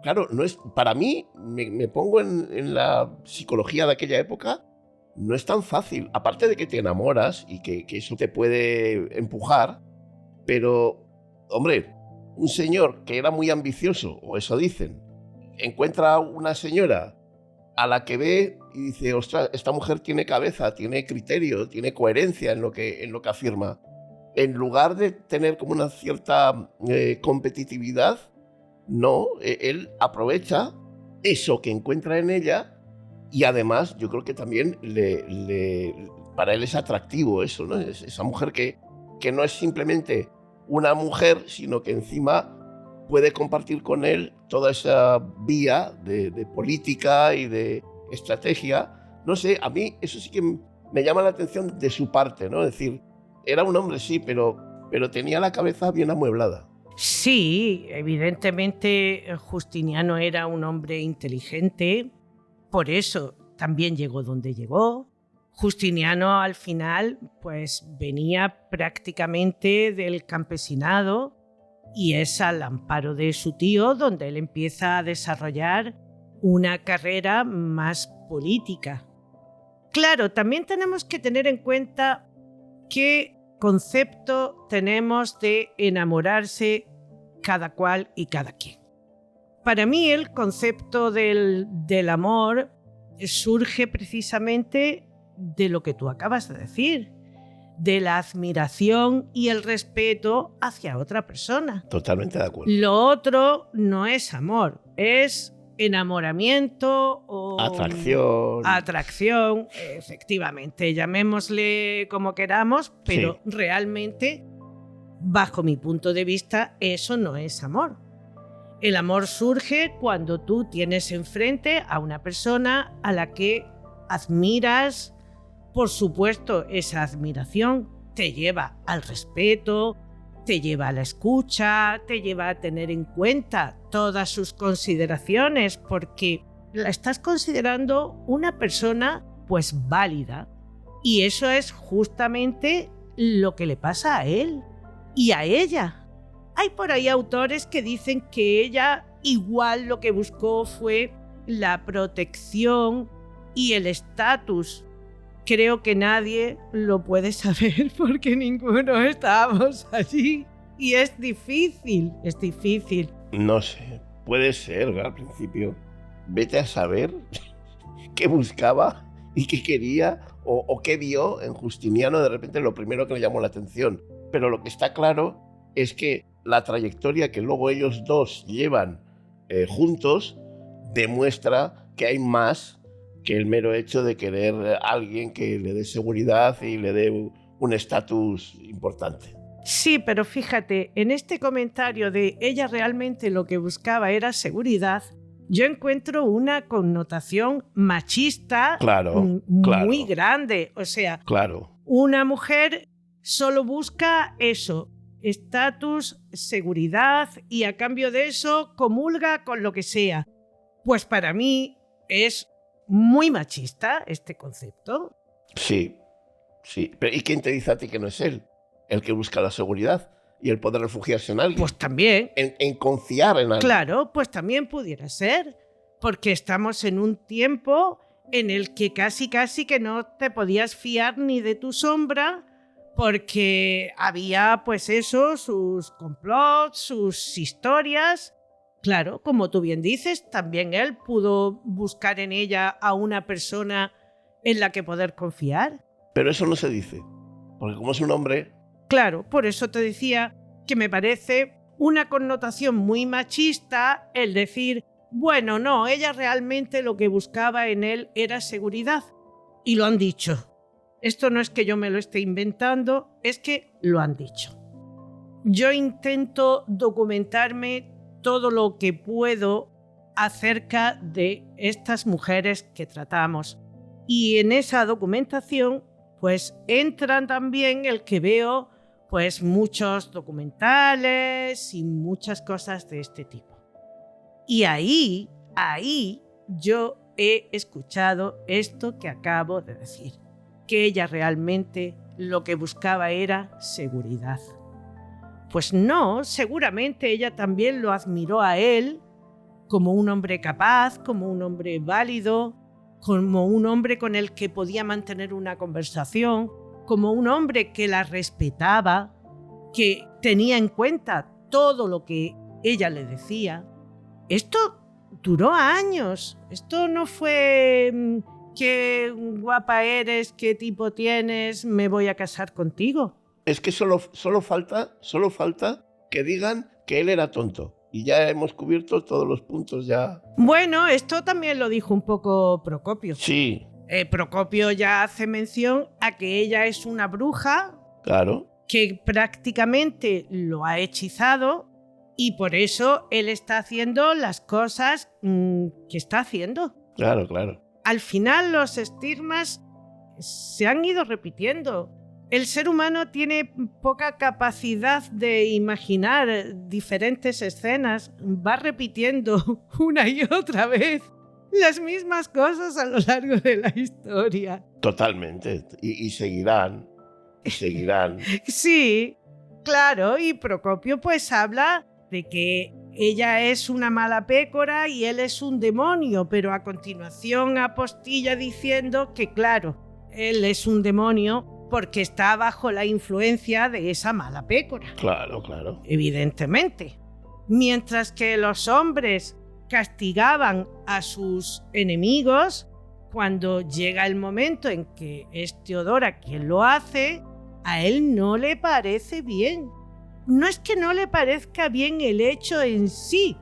A: Claro, no es, para mí, me pongo en la psicología de aquella época, no es tan fácil. Aparte de que te enamoras y que eso te puede empujar, pero, hombre, un señor que era muy ambicioso, o eso dicen, encuentra a una señora a la que ve y dice, ostras, esta mujer tiene cabeza, tiene criterio, tiene coherencia en lo que afirma. En lugar de tener como una cierta competitividad, No, él aprovecha eso que encuentra en ella y además yo creo que también para él es atractivo eso, ¿no? Esa mujer que no es simplemente una mujer, sino que encima puede compartir con él toda esa vía de política y de estrategia. No sé, a mí eso sí que me llama la atención de su parte, ¿no? Es decir, era un hombre, sí, pero tenía la cabeza bien amueblada.
B: Sí, evidentemente Justiniano era un hombre inteligente, por eso también llegó donde llegó. Justiniano al final pues venía prácticamente del campesinado y es al amparo de su tío donde él empieza a desarrollar una carrera más política. Claro, también tenemos que tener en cuenta qué concepto tenemos de enamorarse cada cual y cada quien. Para mí el concepto del amor surge precisamente de lo que tú acabas de decir, de la admiración y el respeto hacia otra persona.
A: Totalmente de acuerdo.
B: Lo otro no es amor, es enamoramiento o atracción, efectivamente, llamémosle como queramos, pero sí, realmente, bajo mi punto de vista, eso no es amor. El amor surge cuando tú tienes enfrente a una persona a la que admiras. Por supuesto, esa admiración te lleva al respeto, te lleva a la escucha, te lleva a tener en cuenta todas sus consideraciones, porque la estás considerando una persona pues válida. Y eso es justamente lo que le pasa a él y a ella. Hay por ahí autores que dicen que ella igual lo que buscó fue la protección y el estatus. Creo que nadie lo puede saber porque ninguno estábamos allí y es difícil.
A: No sé, puede ser, al principio. Vete a saber qué buscaba y qué quería o qué vio en Justiniano de repente lo primero que le llamó la atención. Pero lo que está claro es que la trayectoria que luego ellos dos llevan juntos demuestra que hay más que el mero hecho de querer a alguien que le dé seguridad y le dé un estatus importante.
B: Sí, pero fíjate, en este comentario de ella realmente lo que buscaba era seguridad, yo encuentro una connotación machista muy grande. O sea, una mujer solo busca eso, estatus, seguridad, y a cambio de eso comulga con lo que sea. Pues para mí es muy machista este concepto.
A: Sí. Pero ¿y quién te dice a ti que no es él el que busca la seguridad y el poder refugiarse en alguien?
B: Pues también.
A: En confiar en alguien.
B: Claro, pues también pudiera ser. Porque estamos en un tiempo en el que casi que no te podías fiar ni de tu sombra, porque había pues eso, sus complots, sus historias. Claro, como tú bien dices, también él pudo buscar en ella a una persona en la que poder confiar.
A: Pero eso no se dice, porque como es un hombre...
B: Claro, por eso te decía que me parece una connotación muy machista el decir, bueno, no, ella realmente lo que buscaba en él era seguridad. Y lo han dicho. Esto no es que yo me lo esté inventando, es que lo han dicho. Yo intento documentarme todo lo que puedo acerca de estas mujeres que tratamos. Y en esa documentación, pues entran también el que veo, pues muchos documentales y muchas cosas de este tipo. Y ahí yo he escuchado esto que acabo de decir, que ella realmente lo que buscaba era seguridad. Pues no, seguramente ella también lo admiró a él como un hombre capaz, como un hombre válido, como un hombre con el que podía mantener una conversación, como un hombre que la respetaba, que tenía en cuenta todo lo que ella le decía. Esto duró años. Esto no fue qué guapa eres, qué tipo tienes, me voy a casar contigo.
A: Es que solo falta que digan que él era tonto. Y ya hemos cubierto todos los puntos ya.
B: Bueno, esto también lo dijo un poco Procopio.
A: Sí.
B: Procopio ya hace mención a que ella es una bruja.
A: Claro.
B: Que prácticamente lo ha hechizado y por eso él está haciendo las cosas que está haciendo.
A: Claro, claro.
B: Al final los estigmas se han ido repitiendo. El ser humano tiene poca capacidad de imaginar diferentes escenas. Va repitiendo una y otra vez las mismas cosas a lo largo de la historia.
A: Totalmente. Y seguirán. Seguirán.
B: Sí, claro. Y Procopio pues habla de que ella es una mala pécora y él es un demonio, pero a continuación apostilla diciendo que claro, él es un demonio porque está bajo la influencia de esa mala pécora.
A: Claro, claro.
B: Evidentemente. Mientras que los hombres castigaban a sus enemigos, cuando llega el momento en que es Teodora quien lo hace, a él no le parece bien. No es que no le parezca bien el hecho en sí,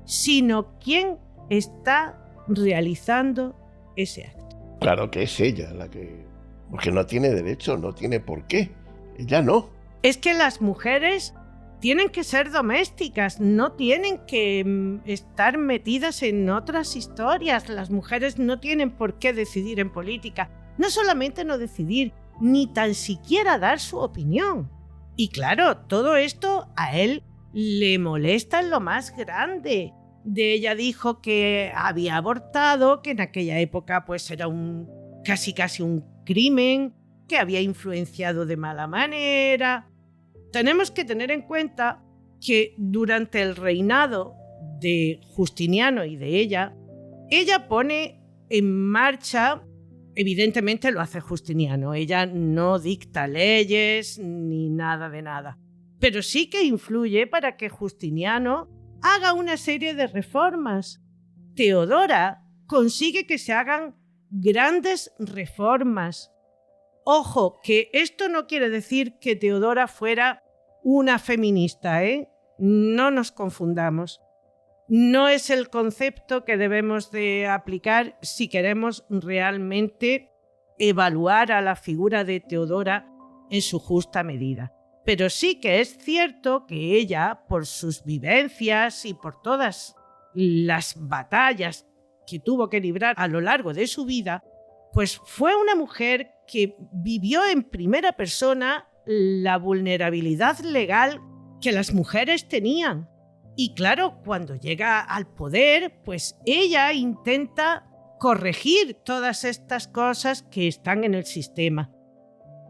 B: sino quién está realizando ese acto.
A: Claro que es ella la que... Porque no tiene derecho, no tiene por qué. Ella no.
B: Es que las mujeres tienen que ser domésticas, no tienen que estar metidas en otras historias. Las mujeres no tienen por qué decidir en política. No solamente no decidir, ni tan siquiera dar su opinión. Y claro, todo esto a él le molesta en lo más grande. De ella dijo que había abortado, que en aquella época pues era casi un crimen, que había influenciado de mala manera. Tenemos que tener en cuenta que durante el reinado de Justiniano y de ella pone en marcha, evidentemente lo hace Justiniano, ella no dicta leyes ni nada de nada, pero sí que influye para que Justiniano haga una serie de reformas. Teodora consigue que se hagan grandes reformas. Ojo, que esto no quiere decir que Teodora fuera una feminista, ¿eh? No nos confundamos. No es el concepto que debemos de aplicar si queremos realmente evaluar a la figura de Teodora en su justa medida. Pero sí que es cierto que ella, por sus vivencias y por todas las batallas que tuvo que librar a lo largo de su vida, pues fue una mujer que vivió en primera persona la vulnerabilidad legal que las mujeres tenían. Y claro, cuando llega al poder, pues ella intenta corregir todas estas cosas que están en el sistema.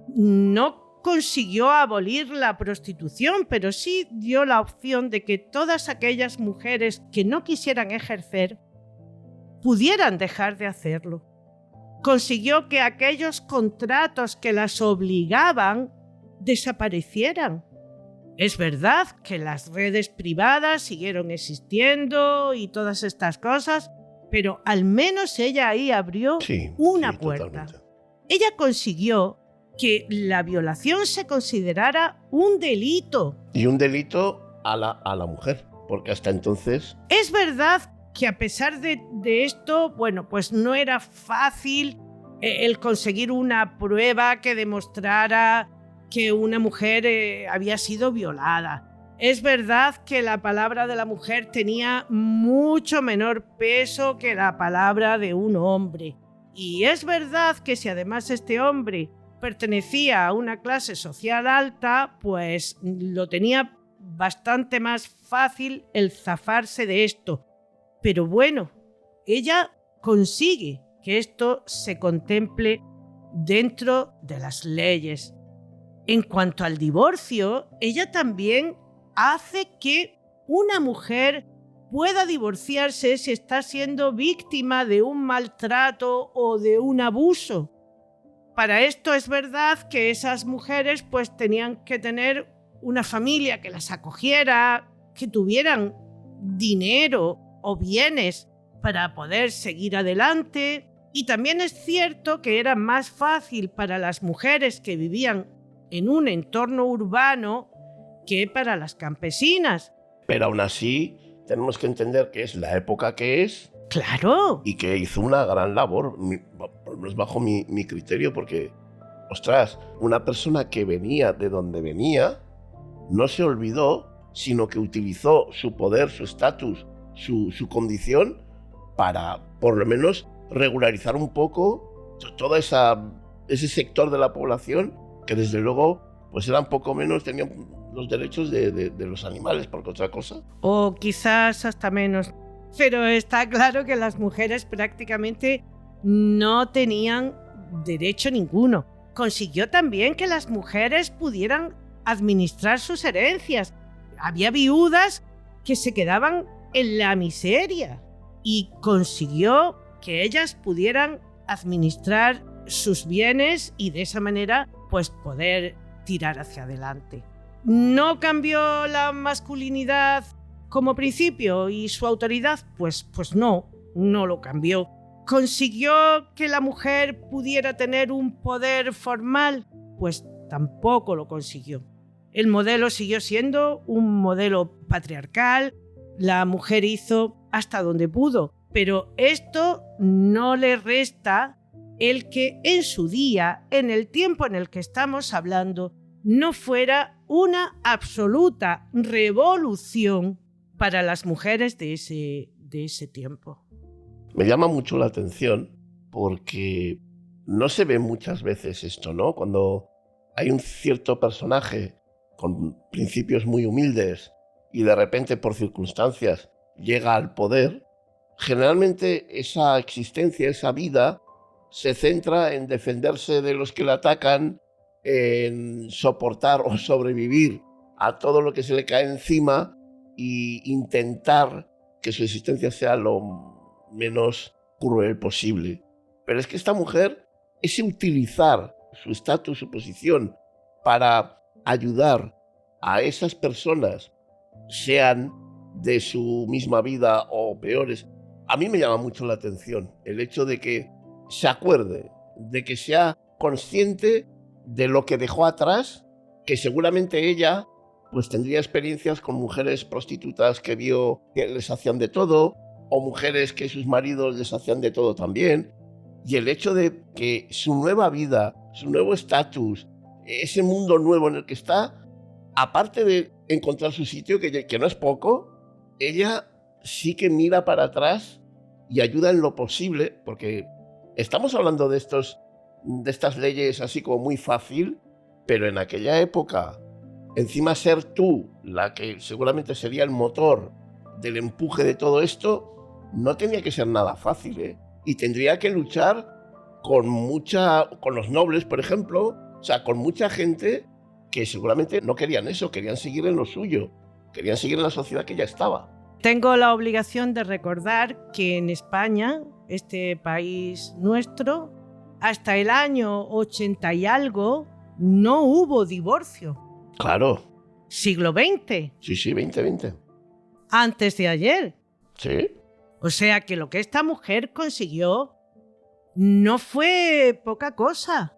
B: No consiguió abolir la prostitución, pero sí dio la opción de que todas aquellas mujeres que no quisieran ejercer pudieran dejar de hacerlo. Consiguió que aquellos contratos que las obligaban desaparecieran. Es verdad que las redes privadas siguieron existiendo y todas estas cosas, pero al menos ella ahí abrió una puerta.
A: Totalmente.
B: Ella consiguió que la violación se considerara un delito.
A: Y un delito a la mujer, porque hasta entonces...
B: Es verdad que a pesar de esto, bueno, pues no era fácil el conseguir una prueba que demostrara que una mujer había sido violada. Es verdad que la palabra de la mujer tenía mucho menor peso que la palabra de un hombre. Y es verdad que si además este hombre pertenecía a una clase social alta, pues lo tenía bastante más fácil el zafarse de esto. Pero bueno, ella consigue que esto se contemple dentro de las leyes. En cuanto al divorcio, ella también hace que una mujer pueda divorciarse si está siendo víctima de un maltrato o de un abuso. Para esto es verdad que esas mujeres pues tenían que tener una familia que las acogiera, que tuvieran dinero o bienes para poder seguir adelante. Y también es cierto que era más fácil para las mujeres que vivían en un entorno urbano que para las campesinas,
A: Pero aún así tenemos que entender que es la época que es.
B: ¡Claro!
A: Y que hizo una gran labor, por lo menos bajo mi criterio, porque, ostras, una persona que venía de donde venía no se olvidó, sino que utilizó su poder, su estatus, su condición para, por lo menos, regularizar un poco todo ese sector de la población que, desde luego, pues eran poco menos, tenían los derechos de los animales, por otra cosa.
B: O quizás hasta menos. Pero está claro que las mujeres prácticamente no tenían derecho ninguno. Consiguió también que las mujeres pudieran administrar sus herencias. Había viudas que se quedaban en la miseria y consiguió que ellas pudieran administrar sus bienes y de esa manera pues poder tirar hacia adelante. ¿No cambió la masculinidad como principio y su autoridad? Pues no lo cambió. ¿Consiguió que la mujer pudiera tener un poder formal? Pues tampoco lo consiguió. El modelo siguió siendo un modelo patriarcal. La mujer hizo hasta donde pudo, pero esto no le resta el que en su día, en el tiempo en el que estamos hablando, no fuera una absoluta revolución para las mujeres de ese tiempo.
A: Me llama mucho la atención porque no se ve muchas veces esto, ¿no? Cuando hay un cierto personaje con principios muy humildes y de repente, por circunstancias, llega al poder, generalmente esa existencia, esa vida, se centra en defenderse de los que le atacan, en soportar o sobrevivir a todo lo que se le cae encima e intentar que su existencia sea lo menos cruel posible. Pero es que esta mujer, ese utilizar su estatus, su posición, para ayudar a esas personas, sean de su misma vida o peores, a mí me llama mucho la atención el hecho de que se acuerde, de que sea consciente de lo que dejó atrás, que seguramente ella pues tendría experiencias con mujeres prostitutas que vio que les hacían de todo, o mujeres que sus maridos les hacían de todo también, y el hecho de que su nueva vida, su nuevo estatus, ese mundo nuevo en el que está, aparte de encontrar su sitio, que no es poco, ella sí que mira para atrás y ayuda en lo posible, porque estamos hablando de estas leyes así como muy fácil, pero en aquella época, encima ser tú la que seguramente sería el motor del empuje de todo esto, no tenía que ser nada fácil, ¿eh? Y tendría que luchar con los nobles, por ejemplo, o sea, con mucha gente que seguramente no querían eso, querían seguir en lo suyo, querían seguir en la sociedad que ya estaba.
B: Tengo la obligación de recordar que en España, este país nuestro, hasta el año 80 y algo, no hubo divorcio.
A: Claro.
B: Siglo XX.
A: Sí, 20.
B: Antes de ayer.
A: Sí.
B: O sea que lo que esta mujer consiguió no fue poca cosa.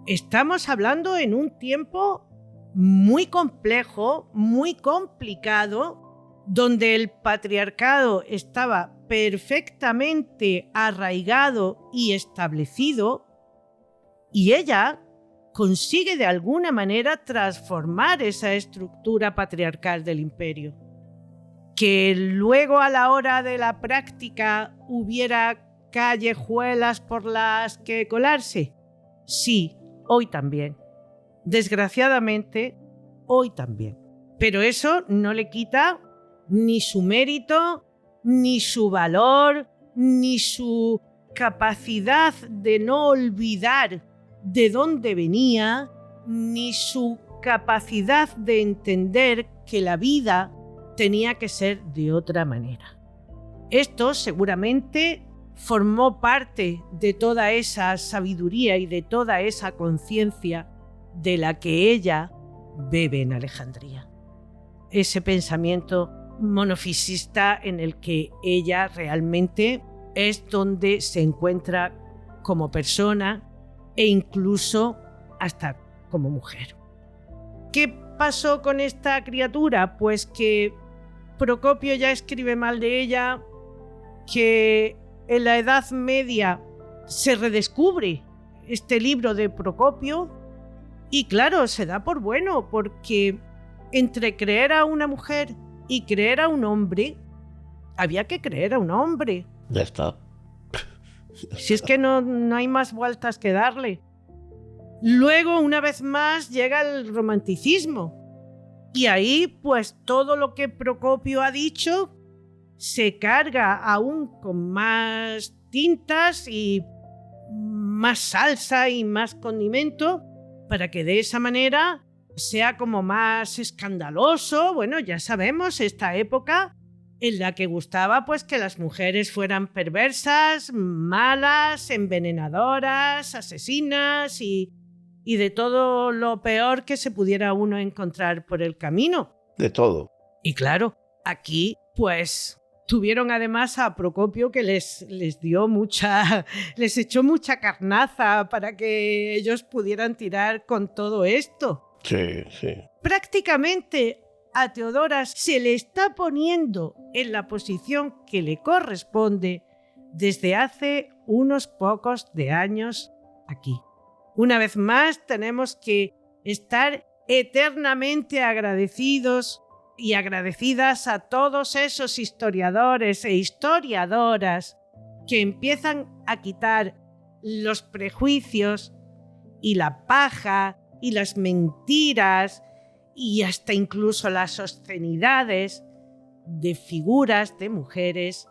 B: Estamos hablando en un tiempo muy complejo, muy complicado, donde el patriarcado estaba perfectamente arraigado y establecido, y ella consigue de alguna manera transformar esa estructura patriarcal del imperio. Que luego a la hora de la práctica hubiera callejuelas por las que colarse. Sí, hoy también. Desgraciadamente, hoy también. Pero eso no le quita ni su mérito, ni su valor, ni su capacidad de no olvidar de dónde venía, ni su capacidad de entender que la vida tenía que ser de otra manera. Esto seguramente formó parte de toda esa sabiduría y de toda esa conciencia de la que ella bebe en Alejandría. Ese pensamiento monofisista en el que ella realmente es donde se encuentra como persona e incluso hasta como mujer. ¿Qué pasó con esta criatura? Pues que Procopio ya escribe mal de ella, que en la Edad Media se redescubre este libro de Procopio y claro, se da por bueno porque entre creer a una mujer y creer a un hombre, había que creer a un hombre.
A: Ya está.
B: Si es que no hay más vueltas que darle. Luego, una vez más, llega el romanticismo. Y ahí, pues, todo lo que Procopio ha dicho se carga aún con más tintas y más salsa y más condimento para que de esa manera sea como más escandaloso. Bueno, ya sabemos, esta época en la que gustaba pues que las mujeres fueran perversas, malas, envenenadoras, asesinas y de todo lo peor que se pudiera uno encontrar por el camino.
A: De todo.
B: Y claro, aquí pues tuvieron además a Procopio que les echó mucha carnaza para que ellos pudieran tirar con todo esto.
A: Sí, sí.
B: Prácticamente a Teodora se le está poniendo en la posición que le corresponde desde hace unos pocos de años aquí. Una vez más tenemos que estar eternamente agradecidos y agradecidas a todos esos historiadores e historiadoras que empiezan a quitar los prejuicios y la paja y las mentiras y hasta incluso las obscenidades de figuras de mujeres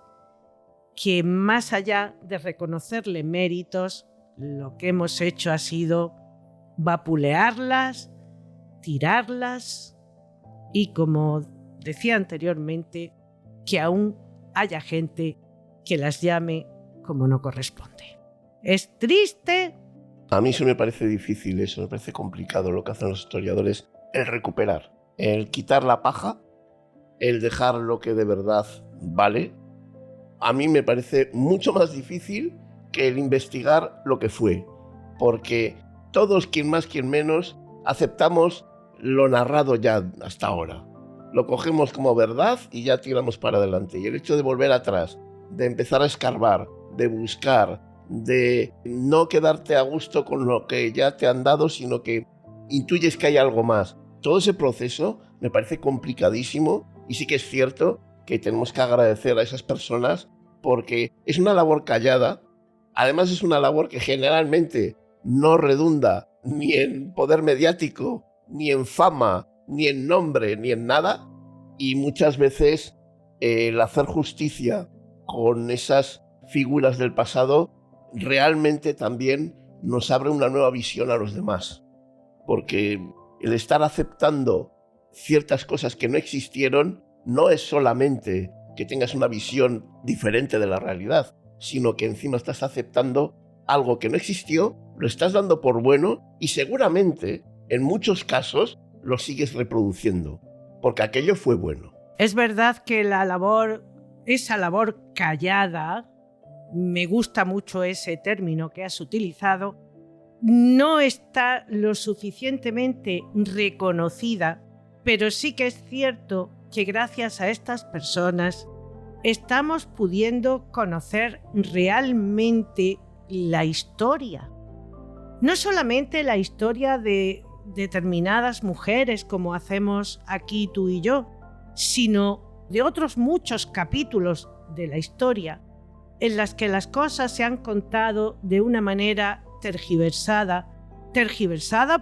B: que, más allá de reconocerle méritos, lo que hemos hecho ha sido vapulearlas, tirarlas y, como decía anteriormente, que aún haya gente que las llame como no corresponde. Es triste.
A: A mí eso me parece difícil, eso me parece complicado lo que hacen los historiadores, el recuperar, el quitar la paja, el dejar lo que de verdad vale. A mí me parece mucho más difícil que el investigar lo que fue, porque todos, quien más, quien menos, aceptamos lo narrado ya hasta ahora. Lo cogemos como verdad y ya tiramos para adelante. Y el hecho de volver atrás, de empezar a escarbar, de buscar, de no quedarte a gusto con lo que ya te han dado, sino que intuyes que hay algo más. Todo ese proceso me parece complicadísimo y sí que es cierto que tenemos que agradecer a esas personas porque es una labor callada. Además es una labor que generalmente no redunda ni en poder mediático, ni en fama, ni en nombre, ni en nada. Y muchas veces el hacer justicia con esas figuras del pasado realmente también nos abre una nueva visión a los demás. Porque el estar aceptando ciertas cosas que no existieron no es solamente que tengas una visión diferente de la realidad, sino que encima estás aceptando algo que no existió, lo estás dando por bueno y seguramente, en muchos casos, lo sigues reproduciendo, porque aquello fue bueno.
B: Es verdad que esa labor callada, me gusta mucho ese término que has utilizado, no está lo suficientemente reconocida, pero sí que es cierto que gracias a estas personas estamos pudiendo conocer realmente la historia. No solamente la historia de determinadas mujeres como hacemos aquí tú y yo, sino de otros muchos capítulos de la historia en las que las cosas se han contado de una manera tergiversada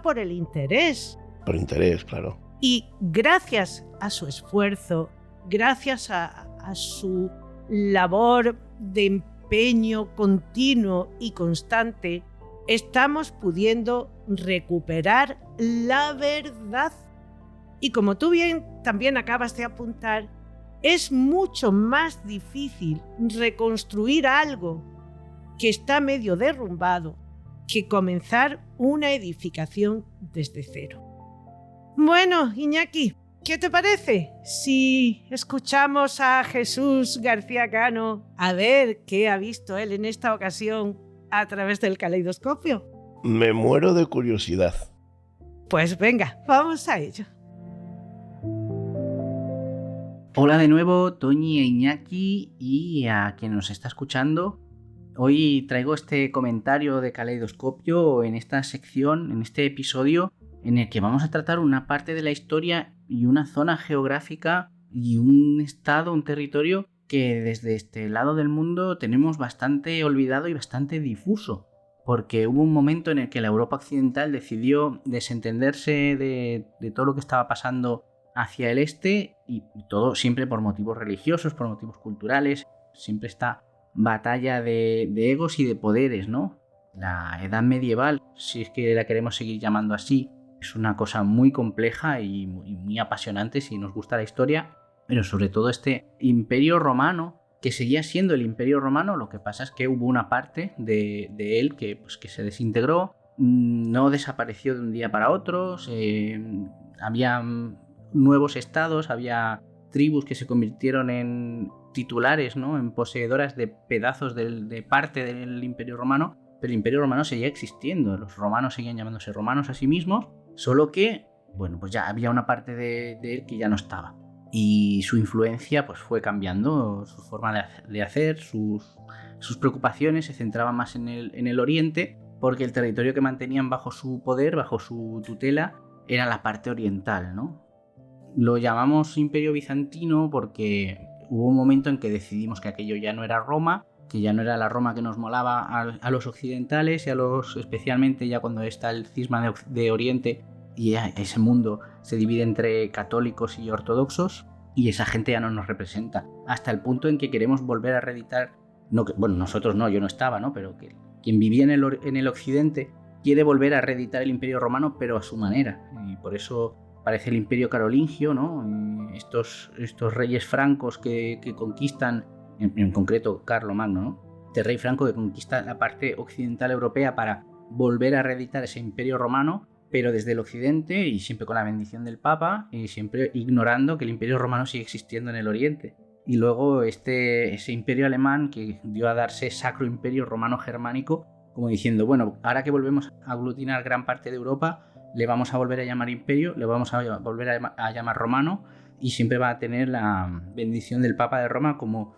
B: por el interés.
A: Por interés, claro.
B: Y gracias a su esfuerzo, gracias a su labor de empeño continuo y constante, estamos pudiendo recuperar la verdad. Y como tú bien también acabas de apuntar, es mucho más difícil reconstruir algo que está medio derrumbado que comenzar una edificación desde cero. Bueno, Iñaki, ¿qué te parece si escuchamos a Jesús García Cano a ver qué ha visto él en esta ocasión a través del caleidoscopio?
A: Me muero de curiosidad.
B: Pues venga, vamos a ello.
C: Hola de nuevo, Toñi e Iñaki, y a quien nos está escuchando. Hoy traigo este comentario de Caleidoscopio en esta sección, en este episodio, en el que vamos a tratar una parte de la historia y una zona geográfica y un estado, un territorio que desde este lado del mundo tenemos bastante olvidado y bastante difuso, porque hubo un momento en el que la Europa occidental decidió desentenderse de todo lo que estaba pasando hacia el este, y todo siempre por motivos religiosos, por motivos culturales. Siempre esta batalla de egos y de poderes, ¿no? La edad medieval, si es que la queremos seguir llamando así, es una cosa muy compleja y muy apasionante si nos gusta la historia, pero sobre todo este imperio romano, que seguía siendo el imperio romano. Lo que pasa es que hubo una parte de él que se desintegró, no desapareció de un día para otro, había nuevos estados, había tribus que se convirtieron en titulares, ¿no? En poseedoras de pedazos de parte del Imperio Romano, pero el Imperio Romano seguía existiendo, los romanos seguían llamándose romanos a sí mismos, solo que, bueno, pues ya había una parte de él que ya no estaba, y su influencia pues fue cambiando, su forma de hacer, sus preocupaciones se centraban más en el oriente, porque el territorio que mantenían bajo su poder, bajo su tutela, era la parte oriental, ¿no? Lo llamamos Imperio Bizantino porque hubo un momento en que decidimos que aquello ya no era Roma, que ya no era la Roma que nos molaba a los occidentales y a los, especialmente ya cuando está el cisma de Oriente, y ese mundo se divide entre católicos y ortodoxos, y esa gente ya no nos representa, hasta el punto en que queremos volver a reeditar, nosotros no, yo no estaba, ¿no? Pero que quien vivía en el occidente quiere volver a reeditar el Imperio Romano, pero a su manera, y por eso parece el Imperio Carolingio, ¿no? Estos reyes francos que conquistan, en concreto Carlomagno, ¿no? Este rey franco que conquista la parte occidental europea para volver a reeditar ese Imperio Romano, pero desde el occidente y siempre con la bendición del Papa, y siempre ignorando que el Imperio Romano sigue existiendo en el oriente. Y luego ese Imperio alemán que dio a darse Sacro Imperio Romano Germánico, como diciendo, bueno, ahora que volvemos a aglutinar gran parte de Europa, le vamos a volver a llamar imperio, le vamos a volver a llamar romano, y siempre va a tener la bendición del Papa de Roma como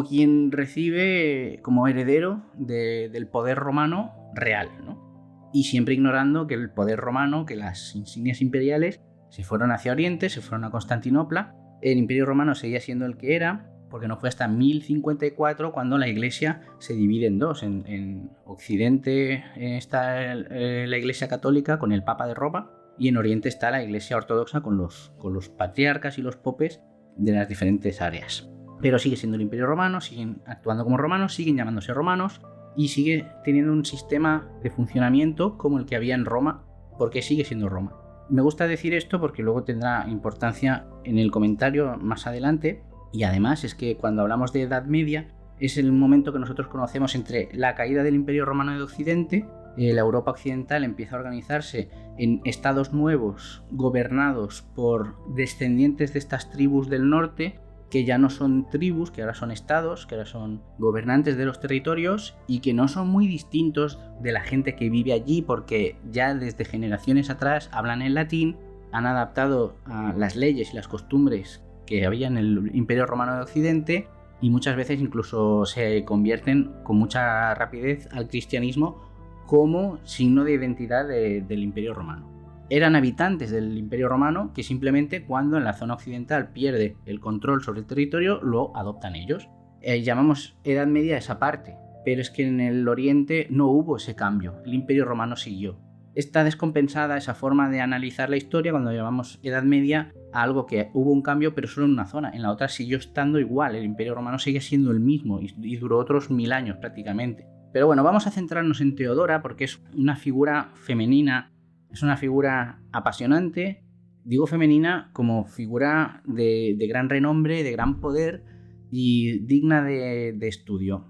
C: quien recibe como heredero del poder romano real, ¿no? Y siempre ignorando que el poder romano, que las insignias imperiales se fueron hacia Oriente, se fueron a Constantinopla. El Imperio Romano seguía siendo el que era, porque no fue hasta 1054 cuando la Iglesia se divide en dos. En Occidente está la Iglesia Católica con el Papa de Roma, y en Oriente está la Iglesia Ortodoxa con los patriarcas y los popes de las diferentes áreas. Pero sigue siendo el Imperio Romano, siguen actuando como romanos, siguen llamándose romanos, y sigue teniendo un sistema de funcionamiento como el que había en Roma, porque sigue siendo Roma. Me gusta decir esto porque luego tendrá importancia en el comentario más adelante. Y además es que cuando hablamos de Edad Media es el momento que nosotros conocemos entre la caída del Imperio Romano de Occidente. La Europa occidental empieza a organizarse en estados nuevos gobernados por descendientes de estas tribus del norte, que ya no son tribus, que ahora son estados, que ahora son gobernantes de los territorios, y que no son muy distintos de la gente que vive allí, porque ya desde generaciones atrás hablan el latín, han adaptado a las leyes y las costumbres que había en el Imperio Romano de Occidente, y muchas veces incluso se convierten con mucha rapidez al cristianismo como signo de identidad del Imperio Romano. Eran habitantes del Imperio Romano que simplemente cuando en la zona occidental pierde el control sobre el territorio lo adoptan ellos. Llamamos Edad Media esa parte, pero es que en el Oriente no hubo ese cambio, el Imperio Romano siguió. Está descompensada esa forma de analizar la historia cuando llamamos Edad Media a algo que hubo un cambio pero solo en una zona, en la otra siguió estando igual, el Imperio Romano sigue siendo el mismo y duró otros 1000 años prácticamente. Pero bueno, vamos a centrarnos en Teodora porque es una figura femenina, es una figura apasionante. Digo femenina como figura de gran renombre, de gran poder y digna de estudio.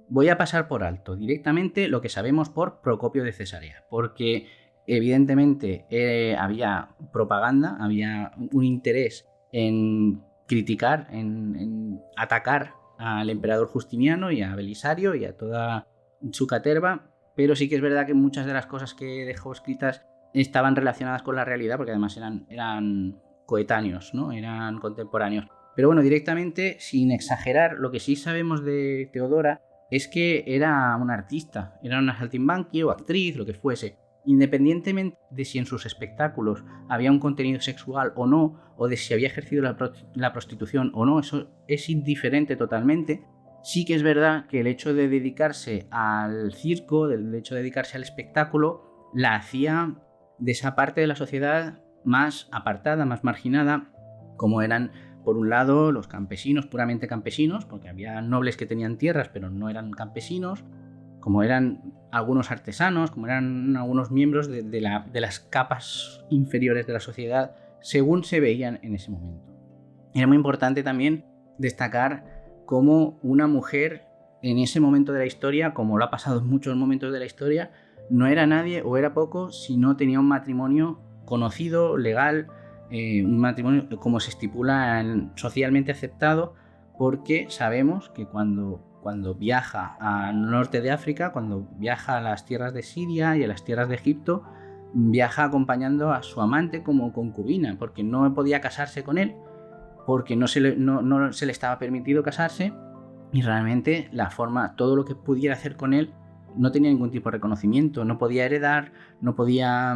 C: Voy a pasar por alto directamente lo que sabemos por Procopio de Cesarea, porque evidentemente había propaganda, había un interés en criticar, en atacar al emperador Justiniano y a Belisario y a toda su caterva, pero sí que es verdad que muchas de las cosas que dejó escritas estaban relacionadas con la realidad, porque además eran coetáneos, ¿no? Eran contemporáneos. Pero bueno, directamente, sin exagerar, lo que sí sabemos de Teodora es que era una artista, era una saltimbanqui o actriz, lo que fuese. Independientemente de si en sus espectáculos había un contenido sexual o no, o de si había ejercido la prostitución o no, eso es indiferente totalmente. Sí que es verdad que el hecho de dedicarse al circo, el hecho de dedicarse al espectáculo, la hacía de esa parte de la sociedad más apartada, más marginada, como eran, por un lado, los campesinos, puramente campesinos, porque había nobles que tenían tierras pero no eran campesinos, como eran algunos artesanos, como eran algunos miembros de las capas inferiores de la sociedad, según se veían en ese momento. Era muy importante también destacar cómo una mujer en ese momento de la historia, como lo ha pasado en muchos momentos de la historia, no era nadie o era poco si no tenía un matrimonio conocido, legal, un matrimonio como se estipula socialmente aceptado, porque sabemos que cuando viaja al norte de África, cuando viaja a las tierras de Siria y a las tierras de Egipto, viaja acompañando a su amante como concubina, porque no podía casarse con él, porque no se le estaba permitido casarse, y realmente todo lo que pudiera hacer con él no tenía ningún tipo de reconocimiento, no podía heredar, no podía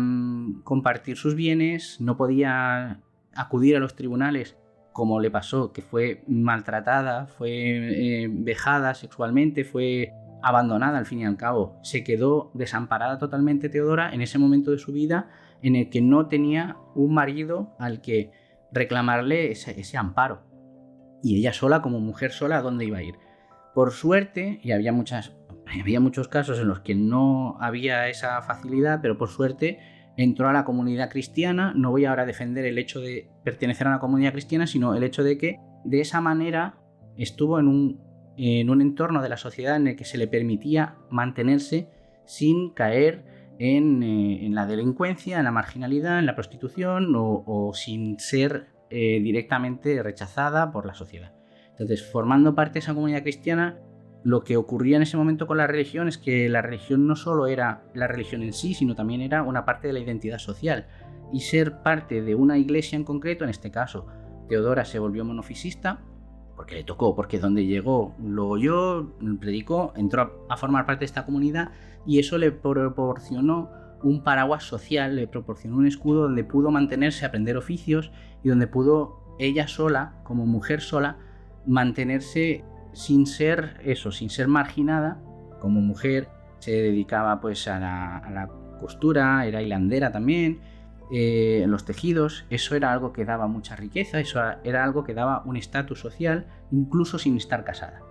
C: compartir sus bienes, no podía acudir a los tribunales, como le pasó, que fue maltratada, fue vejada sexualmente, fue abandonada al fin y al cabo. Se quedó desamparada totalmente Teodora en ese momento de su vida en el que no tenía un marido al que reclamarle ese amparo. Y ella sola, como mujer sola, ¿a dónde iba a ir? Por suerte, y había muchos casos en los que no había esa facilidad, pero por suerte entró a la comunidad cristiana. No voy ahora a defender el hecho de pertenecer a una comunidad cristiana, sino el hecho de que de esa manera estuvo en un entorno de la sociedad en el que se le permitía mantenerse sin caer en la delincuencia, en la marginalidad, en la prostitución o sin ser directamente rechazada por la sociedad. Entonces, formando parte de esa comunidad cristiana, lo que ocurría en ese momento con la religión es que la religión no solo era la religión en sí, sino también era una parte de la identidad social. Y ser parte de una iglesia en concreto, en este caso, Teodora se volvió monofisista, porque le tocó, porque donde llegó lo oyó, predicó, entró a formar parte de esta comunidad, y eso le proporcionó un paraguas social, le proporcionó un escudo donde pudo mantenerse, aprender oficios, y donde pudo ella sola, como mujer sola, mantenerse sin ser marginada. Como mujer se dedicaba pues a la costura, era hilandera también, los tejidos. Eso era algo que daba mucha riqueza, eso era algo que daba un estatus social, incluso sin estar casada.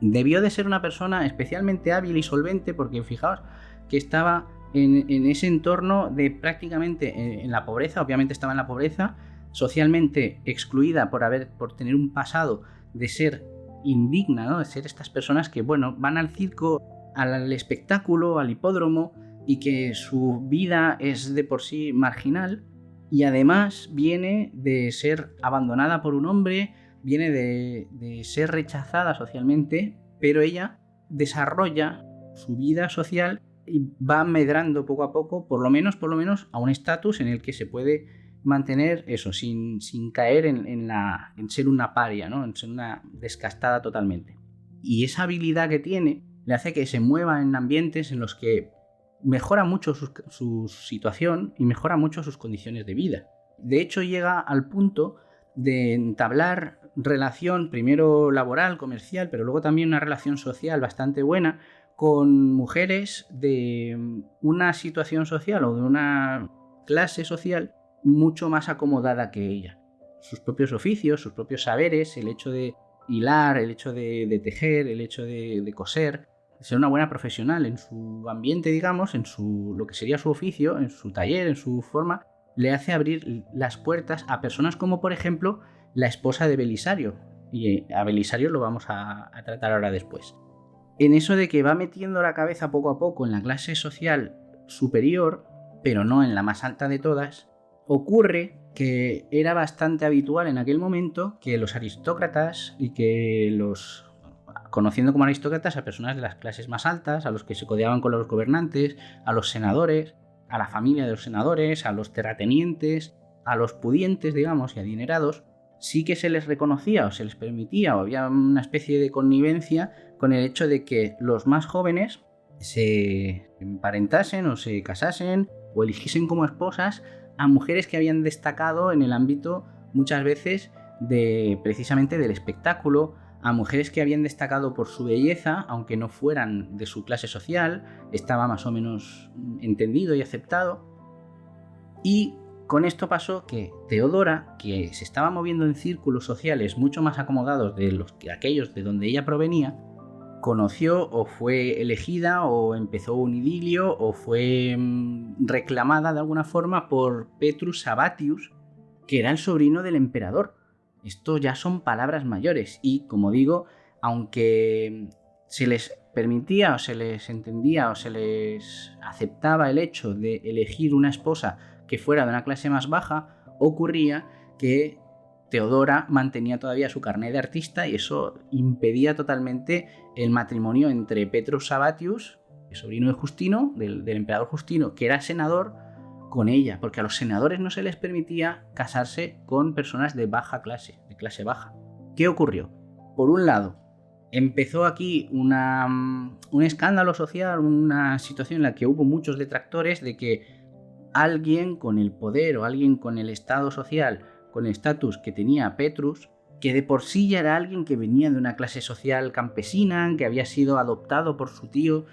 C: Debió de ser una persona especialmente hábil y solvente, porque fijaos que estaba en ese entorno de prácticamente en la pobreza. Obviamente estaba en la pobreza, socialmente excluida por tener un pasado de ser indigna, ¿no? De ser estas personas que, van al circo, al espectáculo, al hipódromo, y que su vida es de por sí marginal, y además viene de ser abandonada por un hombre, viene de ser rechazada socialmente, pero ella desarrolla su vida social y va medrando poco a poco, por lo menos a un estatus en el que se puede mantener eso, sin caer en ser una paria, ¿no? En ser una descastada totalmente. Y esa habilidad que tiene le hace que se mueva en ambientes en los que mejora mucho su situación y mejora mucho sus condiciones de vida. De hecho, llega al punto de entablar relación, primero laboral, comercial, pero luego también una relación social bastante buena con mujeres de una situación social o de una clase social mucho más acomodada que ella. Sus propios oficios, sus propios saberes, el hecho de hilar, el hecho de tejer, el hecho de coser, ser una buena profesional en su ambiente, digamos, en lo que sería su oficio, en su taller, en su forma, le hace abrir las puertas a personas como, por ejemplo, la esposa de Belisario. Y a Belisario lo vamos a tratar ahora después. En eso de que va metiendo la cabeza poco a poco en la clase social superior, pero no en la más alta de todas, ocurre que era bastante habitual en aquel momento que los aristócratas y que conociendo como aristócratas a personas de las clases más altas, a los que se codeaban con los gobernantes, a los senadores, a la familia de los senadores, a los terratenientes, a los pudientes, digamos, y adinerados, sí que se les reconocía o se les permitía o había una especie de connivencia con el hecho de que los más jóvenes se emparentasen o se casasen o eligiesen como esposas a mujeres que habían destacado en el ámbito muchas veces precisamente del espectáculo, a mujeres que habían destacado por su belleza, aunque no fueran de su clase social, estaba más o menos entendido y aceptado. Y con esto pasó que Teodora, que se estaba moviendo en círculos sociales mucho más acomodados de aquellos de donde ella provenía, conoció o fue elegida o empezó un idilio o fue reclamada de alguna forma por Petrus Sabatius, que era el sobrino del emperador. Esto ya son palabras mayores y, como digo, aunque se les permitía o se les entendía o se les aceptaba el hecho de elegir una esposa que fuera de una clase más baja, ocurría que Teodora mantenía todavía su carné de artista y eso impedía totalmente el matrimonio entre Petrus Sabatius, el sobrino de Justino, del emperador Justino, que era senador, con ella, porque a los senadores no se les permitía casarse con personas de baja clase, de clase baja. ¿Qué ocurrió? Por un lado, empezó aquí un escándalo social, una situación en la que hubo muchos detractores de que alguien con el poder o alguien con el estado social, con el estatus que tenía Petrus, que de por sí ya era alguien que venía de una clase social campesina, que había sido adoptado por su tío,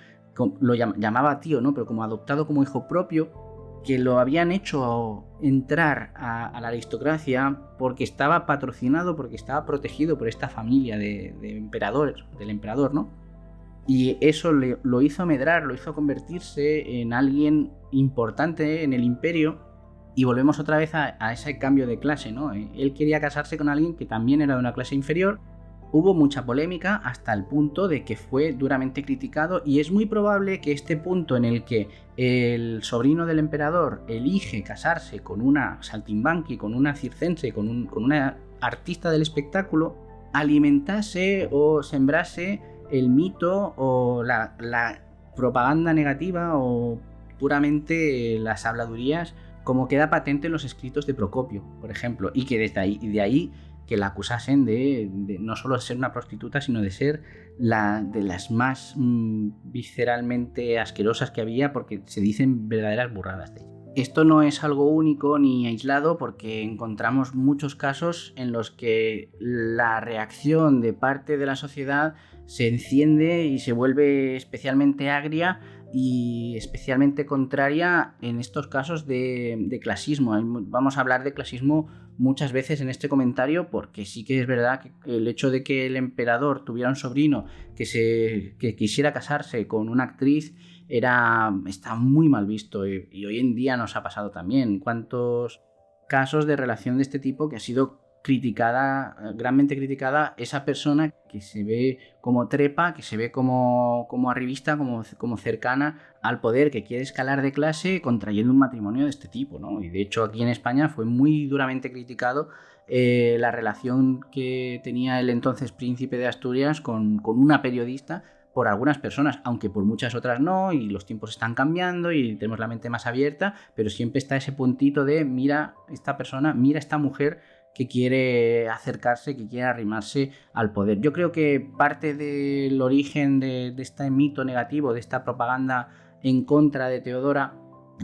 C: lo llamaba tío, ¿no? Pero como adoptado como hijo propio, que lo habían hecho entrar a la aristocracia porque estaba patrocinado, porque estaba protegido por esta familia del emperador, ¿no? Y eso lo hizo medrar, lo hizo convertirse en alguien importante en el imperio. Y volvemos otra vez a ese cambio de clase, ¿no? Él quería casarse con alguien que también era de una clase inferior. Hubo mucha polémica hasta el punto de que fue duramente criticado y es muy probable que este punto en el que el sobrino del emperador elige casarse con una saltimbanqui, con una circense, con una artista del espectáculo, alimentase o sembrase el mito o la propaganda negativa o puramente las habladurías, como queda patente en los escritos de Procopio, por ejemplo, y que de ahí que la acusasen de no solo ser una prostituta, sino de ser de las más visceralmente asquerosas que había, porque se dicen verdaderas burradas de ella. Esto no es algo único ni aislado, porque encontramos muchos casos en los que la reacción de parte de la sociedad se enciende y se vuelve especialmente agria y especialmente contraria en estos casos de clasismo. Vamos a hablar de clasismo muchas veces en este comentario, porque sí que es verdad que el hecho de que el emperador tuviera un sobrino que quisiera casarse con una actriz está muy mal visto, y hoy en día nos ha pasado también. ¿Cuántos casos de relación de este tipo que ha sido granmente criticada, esa persona que se ve como trepa, que se ve como arribista, como cercana al poder, que quiere escalar de clase contrayendo un matrimonio de este tipo, ¿no? Y de hecho aquí en España fue muy duramente criticado la relación que tenía el entonces príncipe de Asturias con una periodista, por algunas personas, aunque por muchas otras no, y los tiempos están cambiando y tenemos la mente más abierta, pero siempre está ese puntito de mira esta persona, mira esta mujer que quiere acercarse, que quiere arrimarse al poder. Yo creo que parte del origen de este mito negativo, de esta propaganda en contra de Teodora,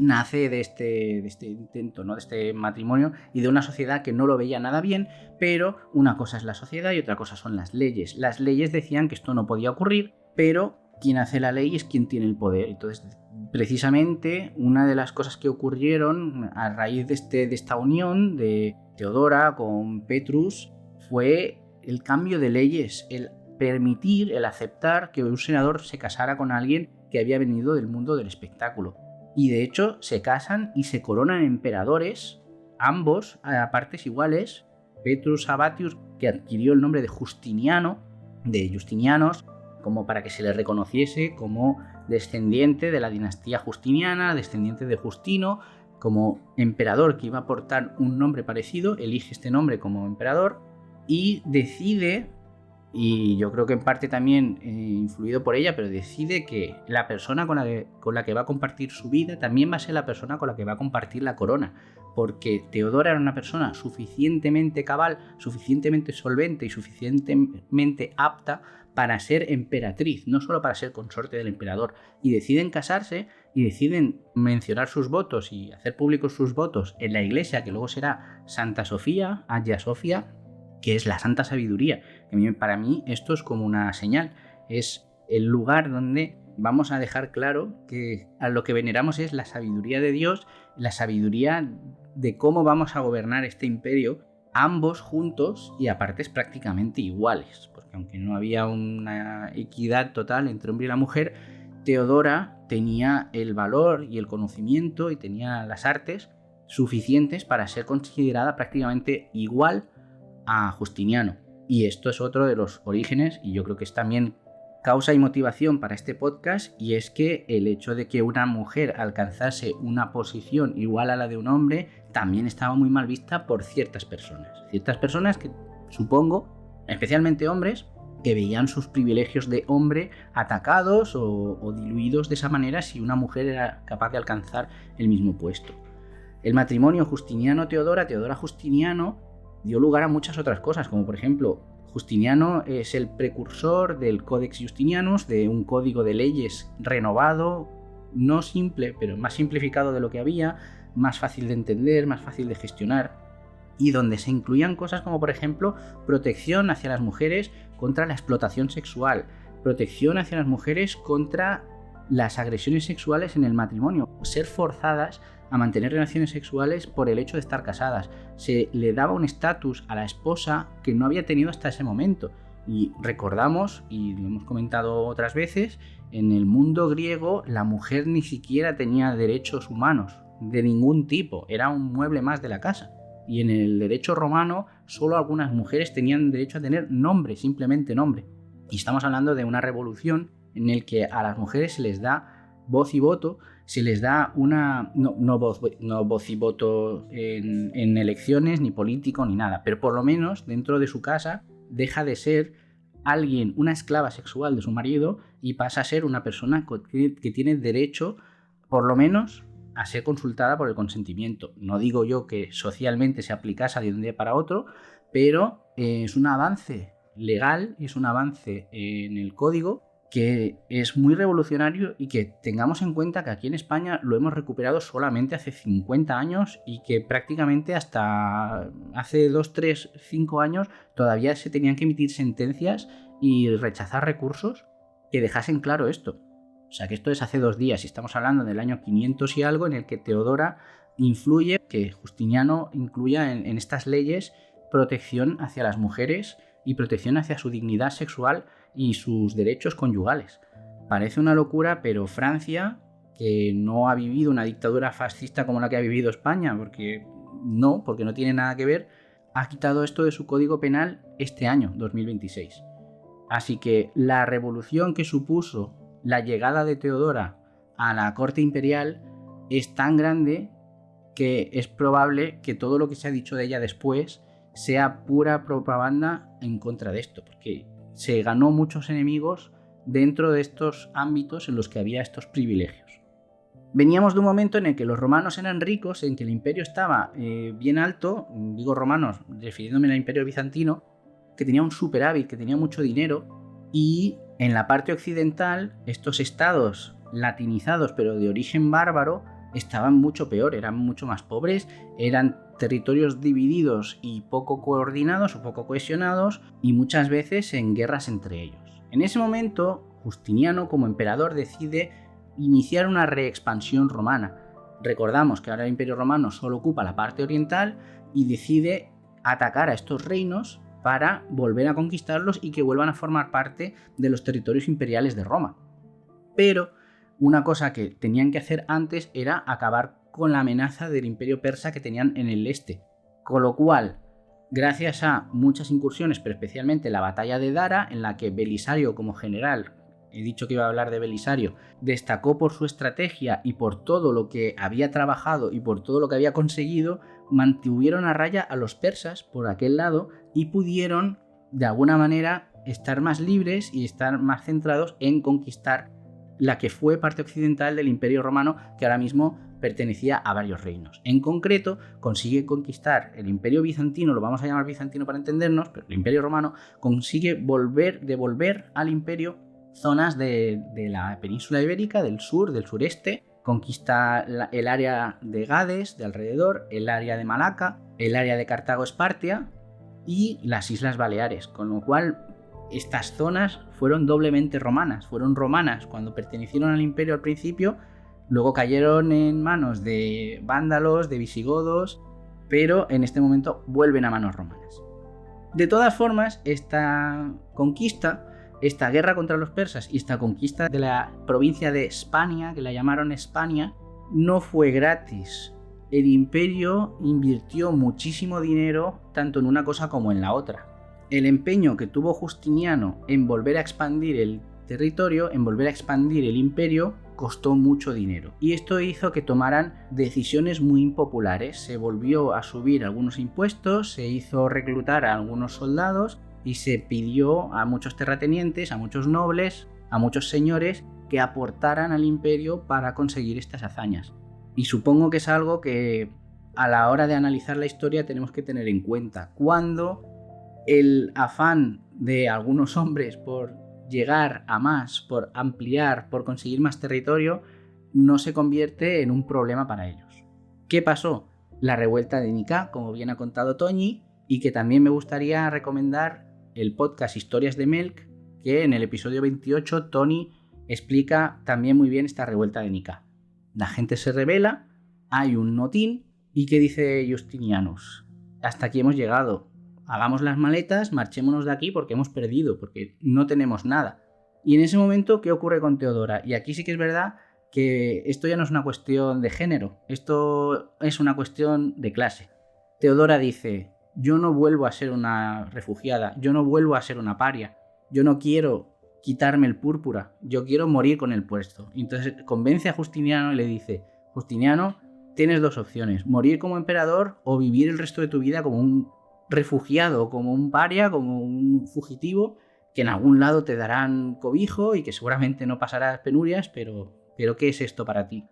C: nace de este intento, ¿no? De este matrimonio y de una sociedad que no lo veía nada bien, pero una cosa es la sociedad y otra cosa son las leyes. Las leyes decían que esto no podía ocurrir, pero quien hace la ley es quien tiene el poder. Entonces, precisamente, una de las cosas que ocurrieron a raíz de esta unión de Teodora con Petrus fue el cambio de leyes, el permitir, el aceptar que un senador se casara con alguien que había venido del mundo del espectáculo. Y de hecho se casan y se coronan emperadores, ambos a partes iguales. Petrus Sabatius, que adquirió el nombre de Justinianos, como para que se le reconociese como descendiente de la dinastía justiniana, descendiente de Justino, como emperador que iba a portar un nombre parecido, elige este nombre como emperador y decide y yo creo que en parte también influido por ella, pero decide que la persona con la que va a compartir su vida también va a ser la persona con la que va a compartir la corona, porque Teodora era una persona suficientemente cabal, suficientemente solvente y suficientemente apta para ser emperatriz, no solo para ser consorte del emperador, y deciden casarse y deciden mencionar sus votos y hacer públicos sus votos en la iglesia, que luego será Santa Sofía, Hagia Sophia, que es la Santa Sabiduría. Para mí esto es como una señal, es el lugar donde vamos a dejar claro que a lo que veneramos es la sabiduría de Dios, la sabiduría de cómo vamos a gobernar este imperio, ambos juntos y a partes prácticamente iguales, porque aunque no había una equidad total entre hombre y la mujer, Teodora tenía el valor y el conocimiento y tenía las artes suficientes para ser considerada prácticamente igual a Justiniano. Y esto es otro de los orígenes, y yo creo que es también causa y motivación para este podcast, y es que el hecho de que una mujer alcanzase una posición igual a la de un hombre también estaba muy mal vista por ciertas personas que supongo, especialmente hombres, que veían sus privilegios de hombre atacados o diluidos de esa manera si una mujer era capaz de alcanzar el mismo puesto. El matrimonio Justiniano-Teodora, Teodora-Justiniano, dio lugar a muchas otras cosas, como por ejemplo, Justiniano es el precursor del Codex Justinianus, de un código de leyes renovado, no simple, pero más simplificado de lo que había, más fácil de entender, más fácil de gestionar, y donde se incluían cosas como por ejemplo protección hacia las mujeres contra la explotación sexual, protección hacia las mujeres contra las agresiones sexuales en el matrimonio, ser forzadas a mantener relaciones sexuales por el hecho de estar casadas. Se le daba un estatus a la esposa que no había tenido hasta ese momento. Y recordamos, y lo hemos comentado otras veces, en el mundo griego la mujer ni siquiera tenía derechos humanos de ningún tipo, era un mueble más de la casa. Y en el derecho romano solo algunas mujeres tenían derecho a tener nombre, simplemente nombre. Y estamos hablando de una revolución en la que a las mujeres se les da voz y voto, se les da una... No voz y voto en elecciones, ni político, ni nada, pero por lo menos dentro de su casa deja de ser alguien, una esclava sexual de su marido, y pasa a ser una persona que tiene derecho, por lo menos, a ser consultada por el consentimiento. No digo yo que socialmente se aplicase de un día para otro, pero es un avance legal y es un avance en el código que es muy revolucionario, y que tengamos en cuenta que aquí en España lo hemos recuperado solamente hace 50 años y que prácticamente hasta hace 2, 3, 5 años todavía se tenían que emitir sentencias y rechazar recursos que dejasen claro esto. O sea que esto es hace 2 días y estamos hablando del año 500 y algo, en el que Teodora influye, que Justiniano incluya en estas leyes protección hacia las mujeres y protección hacia su dignidad sexual y sus derechos conyugales. Parece una locura, pero Francia, que no ha vivido una dictadura fascista como la que ha vivido España, porque no tiene nada que ver, ha quitado esto de su código penal este año, 2026. Así que la revolución que supuso la llegada de Teodora a la corte imperial es tan grande que es probable que todo lo que se ha dicho de ella después sea pura propaganda en contra de esto, porque se ganó muchos enemigos dentro de estos ámbitos en los que había estos privilegios. Veníamos de un momento en el que los romanos eran ricos, en que el imperio estaba bien alto, digo romanos refiriéndome al imperio bizantino, que tenía un superávit, que tenía mucho dinero, y en la parte occidental estos estados latinizados pero de origen bárbaro estaban mucho peor, eran mucho más pobres, eran territorios divididos y poco coordinados o poco cohesionados, y muchas veces en guerras entre ellos. En ese momento, Justiniano, como emperador, decide iniciar una reexpansión romana. Recordamos que ahora el Imperio Romano solo ocupa la parte oriental, y decide atacar a estos reinos para volver a conquistarlos y que vuelvan a formar parte de los territorios imperiales de Roma. Pero una cosa que tenían que hacer antes era acabar con la amenaza del imperio persa que tenían en el este. Con lo cual, gracias a muchas incursiones, pero especialmente la batalla de Dara, en la que Belisario como general, he dicho que iba a hablar de Belisario, destacó por su estrategia y por todo lo que había trabajado y por todo lo que había conseguido, mantuvieron a raya a los persas por aquel lado y pudieron de alguna manera estar más libres y estar más centrados en conquistar la que fue parte occidental del Imperio Romano, que ahora mismo pertenecía a varios reinos. En concreto, consigue conquistar el Imperio Bizantino, lo vamos a llamar bizantino para entendernos, pero el Imperio Romano consigue devolver al imperio zonas de la península ibérica, del sur, del sureste. Conquista el área de Gades, de alrededor, el área de Malaca, el área de Cartago-Espartia y las Islas Baleares, con lo cual estas zonas fueron doblemente romanas. Fueron romanas cuando pertenecieron al imperio al principio, luego cayeron en manos de vándalos, de visigodos, pero en este momento vuelven a manos romanas. De todas formas, esta conquista, esta guerra contra los persas y esta conquista de la provincia de Hispania, que la llamaron Hispania, no fue gratis. El imperio invirtió muchísimo dinero tanto en una cosa como en la otra. El empeño que tuvo Justiniano en volver a expandir el territorio, en volver a expandir el imperio, costó mucho dinero. Y esto hizo que tomaran decisiones muy impopulares. Se volvió a subir algunos impuestos, se hizo reclutar a algunos soldados y se pidió a muchos terratenientes, a muchos nobles, a muchos señores que aportaran al imperio para conseguir estas hazañas. Y supongo que es algo que a la hora de analizar la historia tenemos que tener en cuenta. Cuando el afán de algunos hombres por llegar a más, por ampliar, por conseguir más territorio, no se convierte en un problema para ellos. ¿Qué pasó? La revuelta de Nicá, como bien ha contado Toñi, y que también me gustaría recomendar el podcast Historias de Melk, que en el episodio 28 Tony explica también muy bien esta revuelta de Nicá. La gente se rebela, hay un motín, y ¿qué dice Justinianus? Hasta aquí hemos llegado. Hagamos las maletas, marchémonos de aquí porque hemos perdido, porque no tenemos nada. Y en ese momento, ¿qué ocurre con Teodora? Y aquí sí que es verdad que esto ya no es una cuestión de género, esto es una cuestión de clase. Teodora dice: yo no vuelvo a ser una refugiada, yo no vuelvo a ser una paria, yo no quiero quitarme el púrpura, yo quiero morir con el puesto. Entonces convence a Justiniano y le dice: Justiniano, tienes dos opciones, morir como emperador o vivir el resto de tu vida como un refugiado, como un paria, como un fugitivo, que en algún lado te darán cobijo y que seguramente no pasarás penurias, pero ¿qué es esto para ti?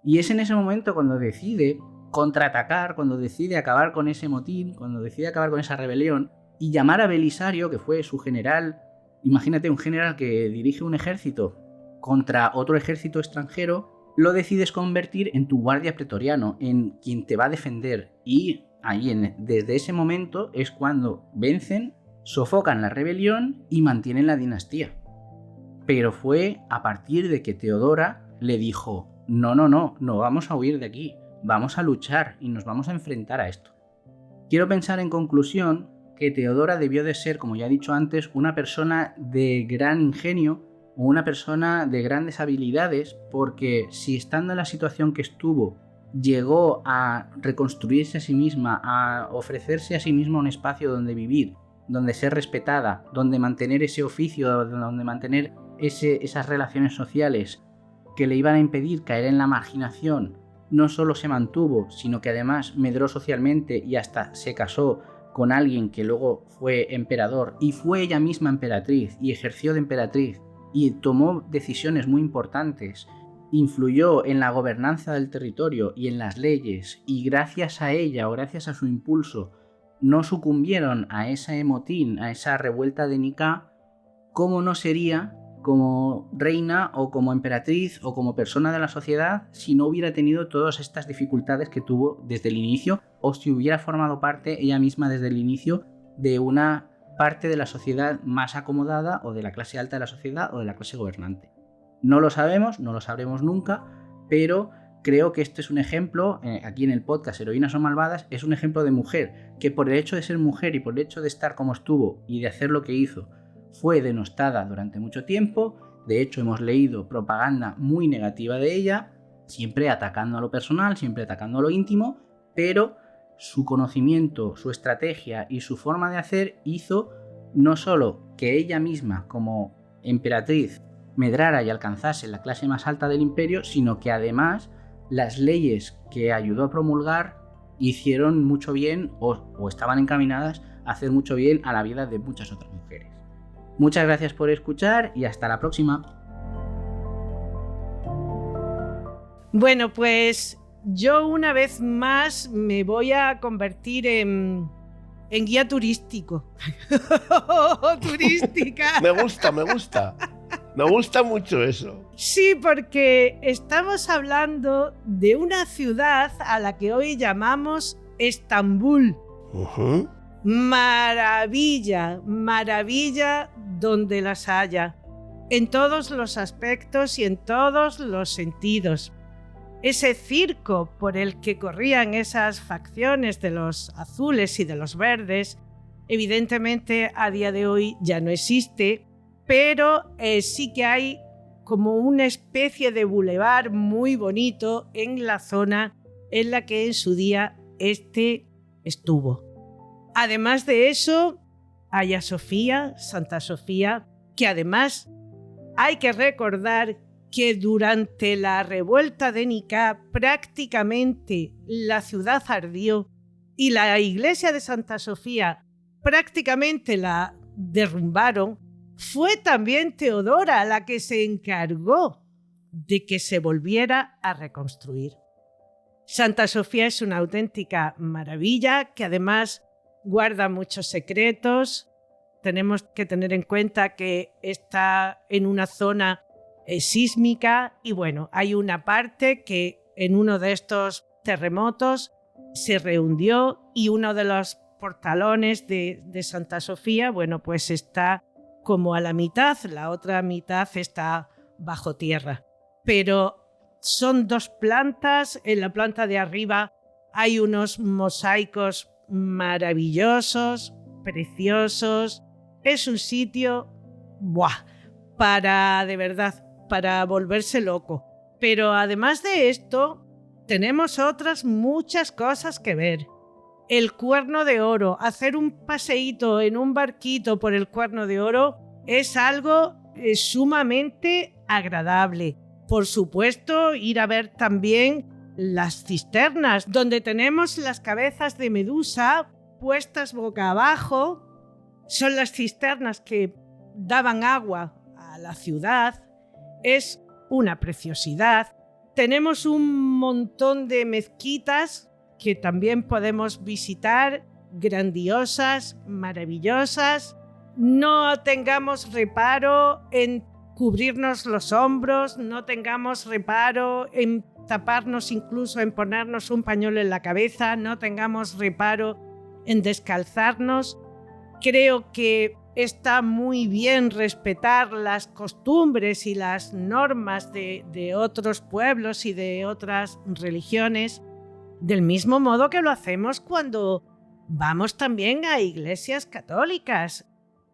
C: Y es en ese momento cuando decide contraatacar, cuando decide acabar con ese motín, cuando decide acabar con esa rebelión y llamar a Belisario, que fue su general. Imagínate un general que dirige un ejército contra otro ejército extranjero, lo decides convertir en tu guardia pretoriano, en quien te va a defender. Y ahí, desde ese momento, es cuando vencen, sofocan la rebelión y mantienen la dinastía. Pero fue a partir de que Teodora le dijo: no vamos a huir de aquí, vamos a luchar y nos vamos a enfrentar a esto. Quiero pensar en conclusión que Teodora debió de ser, como ya he dicho antes, una persona de gran ingenio o una persona de grandes habilidades, porque si estando en la situación que estuvo llegó a reconstruirse a sí misma, a ofrecerse a sí misma un espacio donde vivir, donde ser respetada, donde mantener ese oficio, donde mantener esas relaciones sociales que le iban a impedir caer en la marginación, no solo se mantuvo, sino que además medró socialmente y hasta se casó con alguien que luego fue emperador y fue ella misma emperatriz y ejerció de emperatriz y tomó decisiones muy importantes, influyó en la gobernanza del territorio y en las leyes, y gracias a ella o gracias a su impulso no sucumbieron a ese motín, a esa revuelta de Nicá, ¿cómo no sería como reina o como emperatriz o como persona de la sociedad si no hubiera tenido todas estas dificultades que tuvo desde el inicio, o si hubiera formado parte ella misma desde el inicio de una parte de la sociedad más acomodada, o de la clase alta de la sociedad, o de la clase gobernante? No lo sabemos, no lo sabremos nunca, pero creo que este es un ejemplo, aquí en el podcast Heroínas o Malvadas, es un ejemplo de mujer que, por el hecho de ser mujer y por el hecho de estar como estuvo y de hacer lo que hizo, fue denostada durante mucho tiempo. De hecho, hemos leído propaganda muy negativa de ella, siempre atacando a lo personal, siempre atacando a lo íntimo, pero su conocimiento, su estrategia y su forma de hacer hizo no solo que ella misma, como emperatriz, medrara y alcanzase la clase más alta del imperio, sino que además las leyes que ayudó a promulgar hicieron mucho bien o estaban encaminadas a hacer mucho bien a la vida de muchas otras mujeres. Muchas gracias por escuchar y hasta la próxima.
B: Bueno, pues yo una vez más me voy a convertir en guía turístico. Turística.
A: Me gusta. Me gusta mucho eso.
B: Sí, porque estamos hablando de una ciudad a la que hoy llamamos Estambul.
A: Uh-huh.
B: Maravilla donde las haya, en todos los aspectos y en todos los sentidos. Ese circo por el que corrían esas facciones de los azules y de los verdes, evidentemente a día de hoy ya no existe, pero sí que hay como una especie de bulevar muy bonito en la zona en la que en su día estuvo. Además de eso, Hagia Sofía, Santa Sofía, que además hay que recordar que durante la revuelta de Nicea prácticamente la ciudad ardió y la iglesia de Santa Sofía prácticamente la derrumbaron. Fue también Teodora la que se encargó de que se volviera a reconstruir. Santa Sofía es una auténtica maravilla que además guarda muchos secretos. Tenemos que tener en cuenta que está en una zona sísmica y bueno, hay una parte que en uno de estos terremotos se rehundió y uno de los portalones de Santa Sofía, bueno, pues está como a la mitad, la otra mitad está bajo tierra. Pero son dos plantas, en la planta de arriba hay unos mosaicos maravillosos, preciosos. Es un sitio, de verdad, para volverse loco. Pero además de esto, tenemos otras muchas cosas que ver. El Cuerno de Oro, hacer un paseíto en un barquito por el Cuerno de Oro es algo sumamente agradable. Por supuesto, ir a ver también las cisternas, donde tenemos las cabezas de Medusa puestas boca abajo. Son las cisternas que daban agua a la ciudad. Es una preciosidad. Tenemos un montón de mezquitas que también podemos visitar, grandiosas, maravillosas. No tengamos reparo en cubrirnos los hombros, no tengamos reparo en taparnos, incluso en ponernos un pañuelo en la cabeza, no tengamos reparo en descalzarnos. Creo que está muy bien respetar las costumbres y las normas de otros pueblos y de otras religiones, del mismo modo que lo hacemos cuando vamos también a iglesias católicas.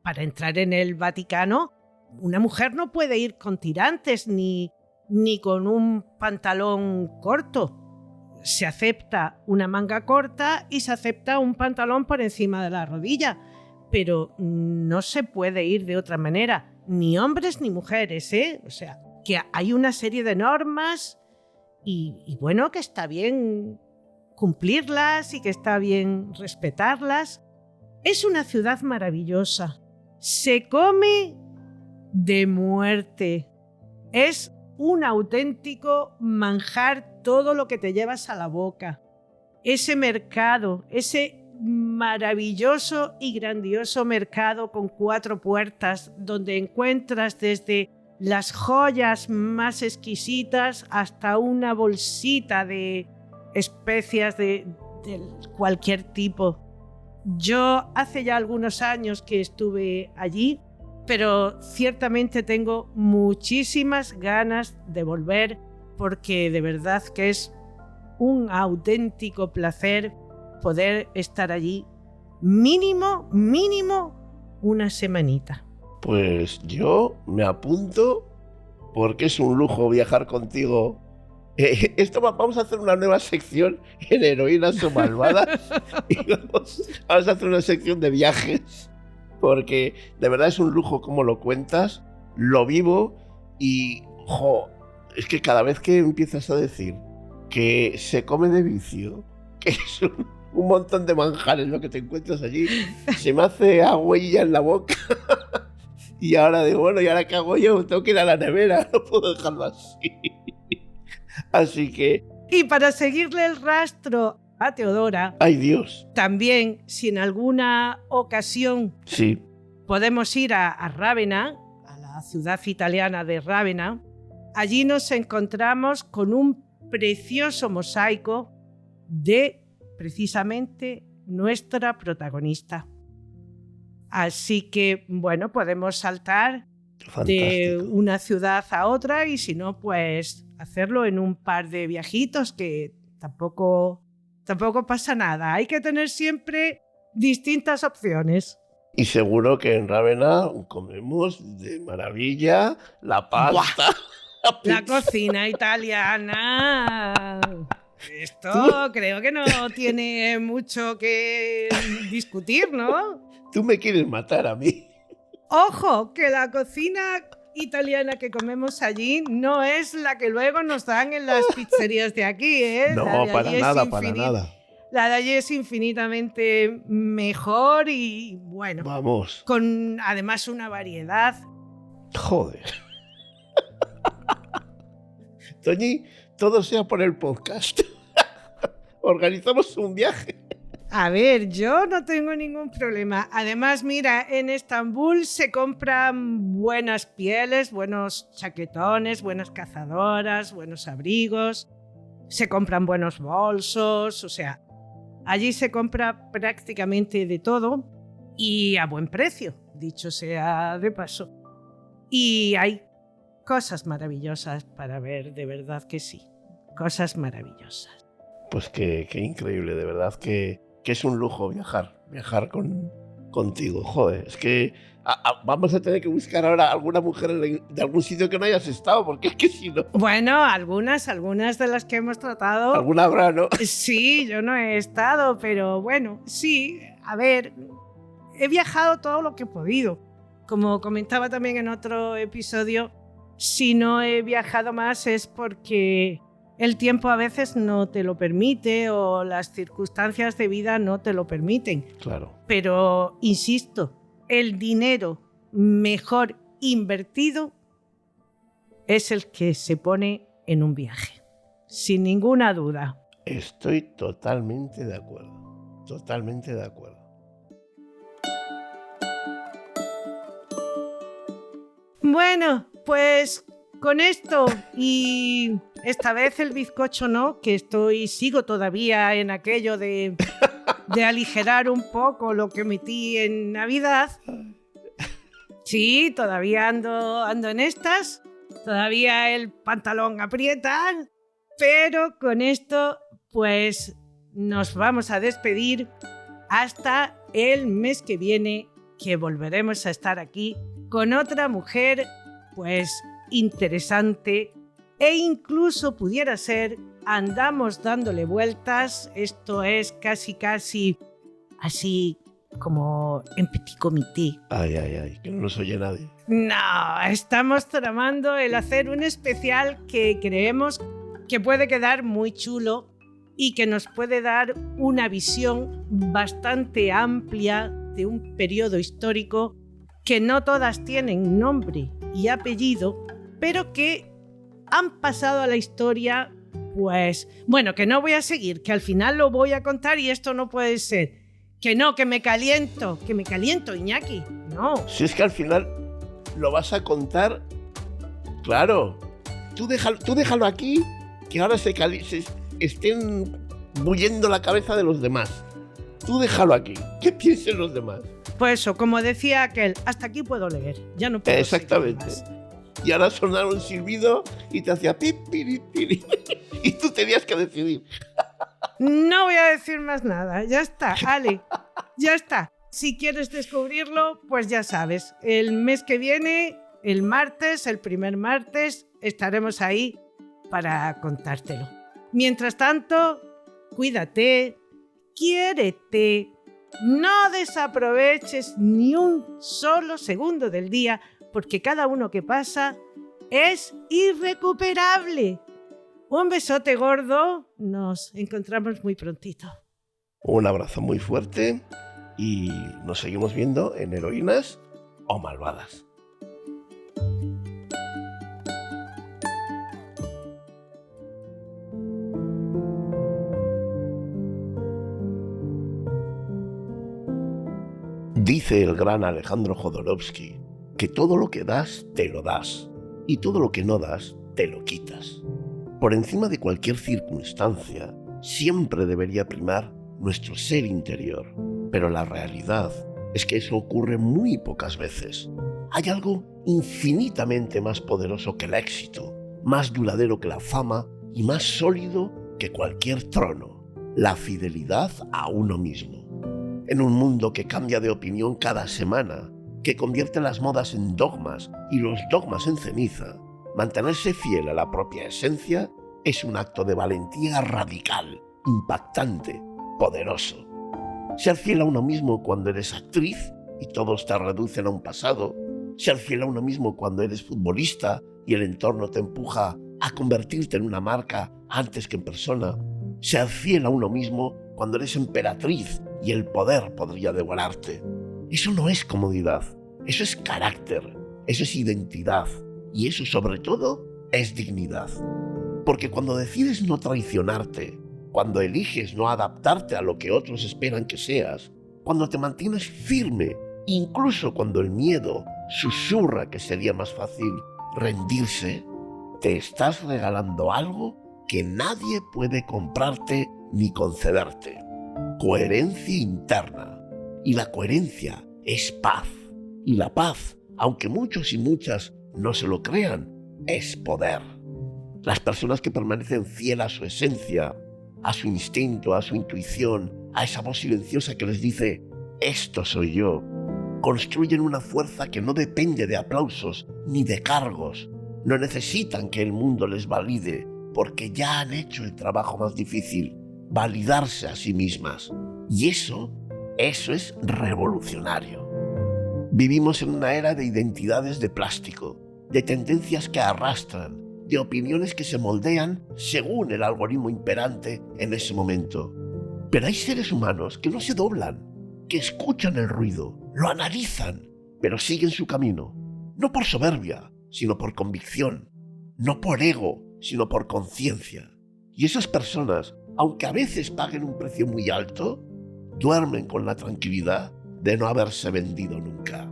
B: Para entrar en el Vaticano, una mujer no puede ir con tirantes ni con un pantalón corto. Se acepta una manga corta y se acepta un pantalón por encima de la rodilla, pero no se puede ir de otra manera, ni hombres ni mujeres, ¿eh? O sea, que hay una serie de normas y bueno, que está bien cumplirlas y que está bien respetarlas. Es una ciudad maravillosa. Se come de muerte. Es un auténtico manjar todo lo que te llevas a la boca. Ese mercado, ese maravilloso y grandioso mercado con 4 puertas, donde encuentras desde las joyas más exquisitas hasta una bolsita de especias de cualquier tipo. Yo hace ya algunos años que estuve allí, pero ciertamente tengo muchísimas ganas de volver porque de verdad que es un auténtico placer poder estar allí mínimo una semanita.
A: Pues yo me apunto porque es un lujo viajar contigo. Vamos a hacer una nueva sección en Heroínas o Malvadas y vamos a hacer una sección de viajes porque de verdad es un lujo como lo cuentas, lo vivo y es que cada vez que empiezas a decir que se come de vicio, que es un montón de manjares lo que te encuentras allí, se me hace agüilla en la boca Y ahora digo, bueno, ¿y ahora qué hago yo? Tengo que ir a la nevera, no puedo dejarlo así. Así que...
B: Y para seguirle el rastro a Teodora,
A: ¡ay, Dios!
B: también, si en alguna ocasión
A: Sí,
B: podemos ir a Rávena, a la ciudad italiana de Rávena, allí nos encontramos con un precioso mosaico de, precisamente, nuestra protagonista. Así que, bueno, podemos saltar de
A: fantástico.
B: una ciudad a otra y si no, pues hacerlo en un par de viajitos que tampoco pasa nada. Hay que tener siempre distintas opciones.
A: Y seguro que en Rávena comemos de maravilla la pasta.
B: La cocina italiana. Esto creo que no tiene mucho que discutir, ¿no?
A: Tú me quieres matar a mí.
B: Ojo, que la cocina italiana que comemos allí no es la que luego nos dan en las pizzerías de aquí, ¿eh?
A: No,
B: La de
A: para
B: allí es
A: nada, para nada.
B: La de allí es infinitamente mejor y, bueno,
A: Vamos.
B: con además una variedad.
A: Joder. Toñi, todo sea por el podcast. Organizamos un viaje.
B: A ver, yo no tengo ningún problema. Además, mira, en Estambul se compran buenas pieles, buenos chaquetones, buenas cazadoras, buenos abrigos. Se compran buenos bolsos, o sea, allí se compra prácticamente de todo y a buen precio, dicho sea de paso. Y hay cosas maravillosas para ver, de verdad que sí. Cosas maravillosas.
A: Pues qué increíble, de verdad que es un lujo viajar contigo. Joder, es que vamos a tener que buscar ahora alguna mujer de algún sitio que no hayas estado, porque es que si no...
B: Bueno, algunas de las que hemos tratado...
A: Alguna habrá, ¿no?
B: Sí, yo no he estado, pero bueno, sí, a ver, he viajado todo lo que he podido. Como comentaba también en otro episodio, si no he viajado más es porque el tiempo a veces no te lo permite o las circunstancias de vida no te lo permiten.
A: Claro.
B: Pero, insisto, el dinero mejor invertido es el que se pone en un viaje, sin ninguna duda.
A: Estoy totalmente de acuerdo. Totalmente de acuerdo.
B: Bueno, pues con esto y esta vez el bizcocho no, que sigo todavía en aquello de aligerar un poco lo que metí en Navidad. Sí, todavía ando en estas, todavía el pantalón aprieta, pero con esto pues nos vamos a despedir hasta el mes que viene, que volveremos a estar aquí con otra mujer pues interesante e incluso pudiera ser, andamos dándole vueltas, esto es casi así como en petit comité.
A: Ay, que no nos oye nadie.
B: No, estamos tramando el hacer un especial que creemos que puede quedar muy chulo y que nos puede dar una visión bastante amplia de un periodo histórico que no todas tienen nombre y apellido, pero que han pasado a la historia, pues, bueno, que no voy a seguir, que al final lo voy a contar y esto no puede ser. Que no, que me caliento, Iñaki, no.
A: Si es que al final lo vas a contar, claro, tú déjalo aquí, que ahora se estén bulliendo la cabeza de los demás. Tú déjalo aquí, ¿qué piensen los demás?
B: Pues eso, como decía aquel, hasta aquí puedo leer, ya no puedo.
A: Exactamente. Y ahora sonaba un silbido y te hacía pip, piri, piri. Y tú tenías que decidir.
B: No voy a decir más nada, ya está, Ale, ya está. Si quieres descubrirlo, pues ya sabes, el mes que viene, el martes, el primer martes, estaremos ahí para contártelo. Mientras tanto, cuídate, quiérete, no desaproveches ni un solo segundo del día, porque cada uno que pasa es irrecuperable. Un besote gordo, nos encontramos muy prontito.
A: Un abrazo muy fuerte y nos seguimos viendo en Heroínas o Malvadas. Dice el gran Alejandro Jodorowsky que todo lo que das, te lo das, y todo lo que no das, te lo quitas. Por encima de cualquier circunstancia, siempre debería primar nuestro ser interior, pero la realidad es que eso ocurre muy pocas veces. Hay algo infinitamente más poderoso que el éxito, más duradero que la fama y más sólido que cualquier trono: la fidelidad a uno mismo. En un mundo que cambia de opinión cada semana, que convierte las modas en dogmas y los dogmas en ceniza, mantenerse fiel a la propia esencia es un acto de valentía radical, impactante, poderoso. Ser fiel a uno mismo cuando eres actriz y todos te reducen a un pasado, ser fiel a uno mismo cuando eres futbolista y el entorno te empuja a convertirte en una marca antes que en persona, ser fiel a uno mismo cuando eres emperatriz y el poder podría devorarte. Eso no es comodidad, eso es carácter, eso es identidad y eso sobre todo es dignidad. Porque cuando decides no traicionarte, cuando eliges no adaptarte a lo que otros esperan que seas, cuando te mantienes firme, incluso cuando el miedo susurra que sería más fácil rendirse, te estás regalando algo que nadie puede comprarte ni concederte: coherencia interna. Y la coherencia es paz. Y la paz, aunque muchos y muchas no se lo crean, es poder. Las personas que permanecen fieles a su esencia, a su instinto, a su intuición, a esa voz silenciosa que les dice «esto soy yo», construyen una fuerza que no depende de aplausos ni de cargos. No necesitan que el mundo les valide, porque ya han hecho el trabajo más difícil: validarse a sí mismas. Y eso es revolucionario. Vivimos en una era de identidades de plástico, de tendencias que arrastran, de opiniones que se moldean según el algoritmo imperante en ese momento. Pero hay seres humanos que no se doblan, que escuchan el ruido, lo analizan, pero siguen su camino, no por soberbia, sino por convicción, no por ego, sino por conciencia. Y esas personas, aunque a veces paguen un precio muy alto, duermen con la tranquilidad de no haberse vendido nunca.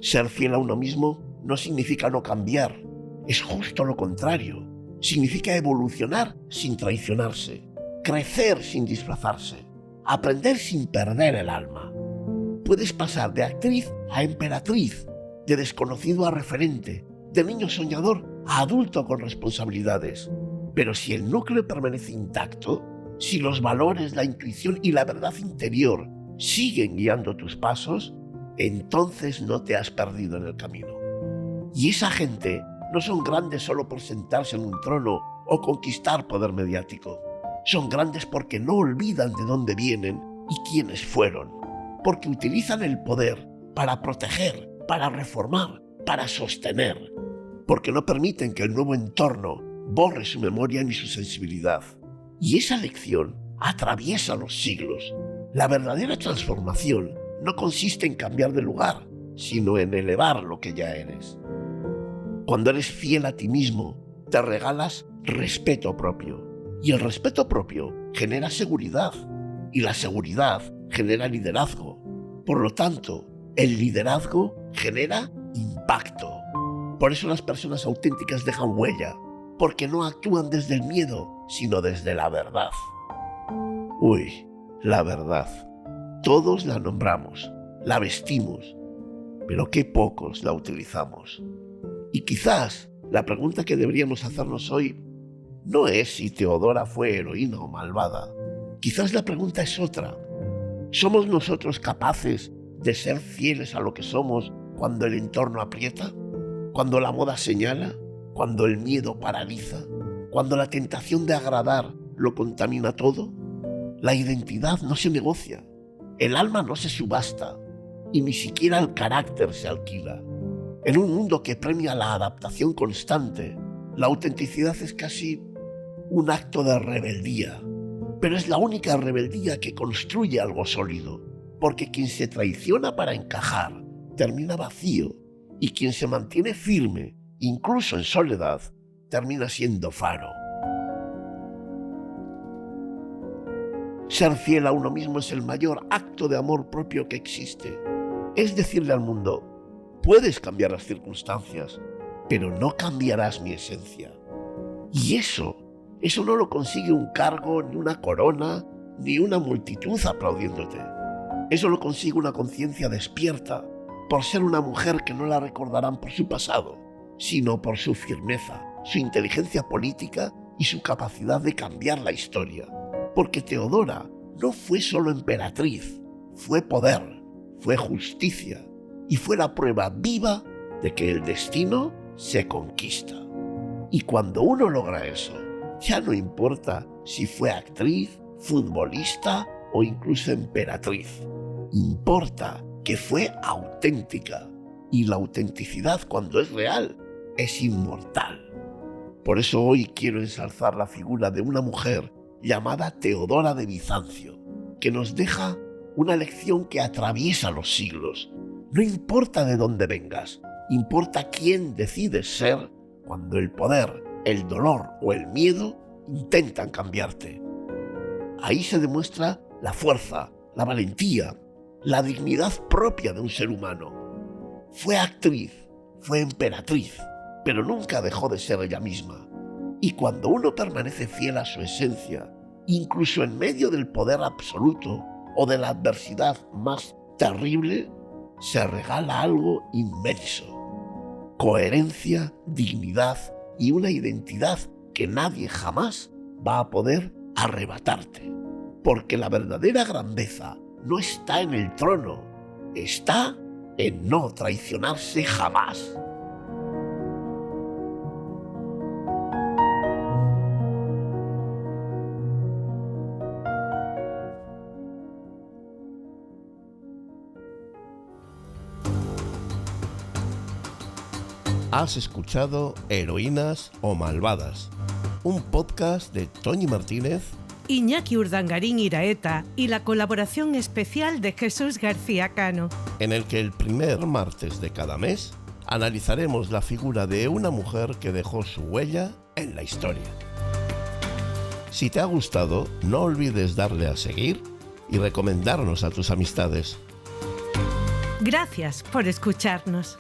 A: Ser fiel a uno mismo no significa no cambiar, es justo lo contrario. Significa evolucionar sin traicionarse, crecer sin disfrazarse, aprender sin perder el alma. Puedes pasar de actriz a emperatriz, de desconocido a referente, de niño soñador a adulto con responsabilidades. Pero si el núcleo permanece intacto, si los valores, la intuición y la verdad interior siguen guiando tus pasos, entonces no te has perdido en el camino. Y esa gente no son grandes solo por sentarse en un trono o conquistar poder mediático. Son grandes porque no olvidan de dónde vienen y quiénes fueron, porque utilizan el poder para proteger, para reformar, para sostener, porque no permiten que el nuevo entorno borre su memoria ni su sensibilidad. Y esa lección atraviesa los siglos. La verdadera transformación no consiste en cambiar de lugar, sino en elevar lo que ya eres. Cuando eres fiel a ti mismo, te regalas respeto propio. Y el respeto propio genera seguridad. Y la seguridad genera liderazgo. Por lo tanto, el liderazgo genera impacto. Por eso las personas auténticas dejan huella, porque no actúan desde el miedo, sino desde la verdad. Uy, la verdad. Todos la nombramos, la vestimos, pero qué pocos la utilizamos. Y quizás la pregunta que deberíamos hacernos hoy no es si Teodora fue heroína o malvada. Quizás la pregunta es otra. ¿Somos nosotros capaces de ser fieles a lo que somos cuando el entorno aprieta? ¿Cuando la moda señala? ¿Cuando el miedo paraliza? ¿Cuando la tentación de agradar lo contamina todo? La identidad no se negocia, el alma no se subasta y ni siquiera el carácter se alquila. En un mundo que premia la adaptación constante, la autenticidad es casi un acto de rebeldía, pero es la única rebeldía que construye algo sólido, porque quien se traiciona para encajar termina vacío y quien se mantiene firme, incluso en soledad, termina siendo faro. Ser fiel a uno mismo es el mayor acto de amor propio que existe. Es decirle al mundo, puedes cambiar las circunstancias, pero no cambiarás mi esencia. Y eso no lo consigue un cargo, ni una corona, ni una multitud aplaudiéndote. Eso lo consigue una conciencia despierta por ser una mujer que no la recordarán por su pasado, sino por su firmeza, su inteligencia política y su capacidad de cambiar la historia. Porque Teodora no fue solo emperatriz, fue poder, fue justicia y fue la prueba viva de que el destino se conquista. Y cuando uno logra eso, ya no importa si fue actriz, futbolista o incluso emperatriz. Importa que fue auténtica, y la autenticidad, cuando es real, es inmortal. Por eso hoy quiero ensalzar la figura de una mujer llamada Teodora de Bizancio, que nos deja una lección que atraviesa los siglos. No importa de dónde vengas, importa quién decides ser cuando el poder, el dolor o el miedo intentan cambiarte. Ahí se demuestra la fuerza, la valentía, la dignidad propia de un ser humano. Fue actriz, fue emperatriz, pero nunca dejó de ser ella misma. Y cuando uno permanece fiel a su esencia, incluso en medio del poder absoluto o de la adversidad más terrible, se regala algo inmenso: coherencia, dignidad y una identidad que nadie jamás va a poder arrebatarte. Porque la verdadera grandeza no está en el trono, está en no traicionarse jamás. Has escuchado Heroínas o Malvadas, un podcast de Toñi Martínez,
B: Iñaki Urdangarín Iraeta y la colaboración especial de Jesús García Cano,
A: en el que el primer martes de cada mes analizaremos la figura de una mujer que dejó su huella en la historia. Si te ha gustado, no olvides darle a seguir y recomendarnos a tus amistades.
B: Gracias por escucharnos.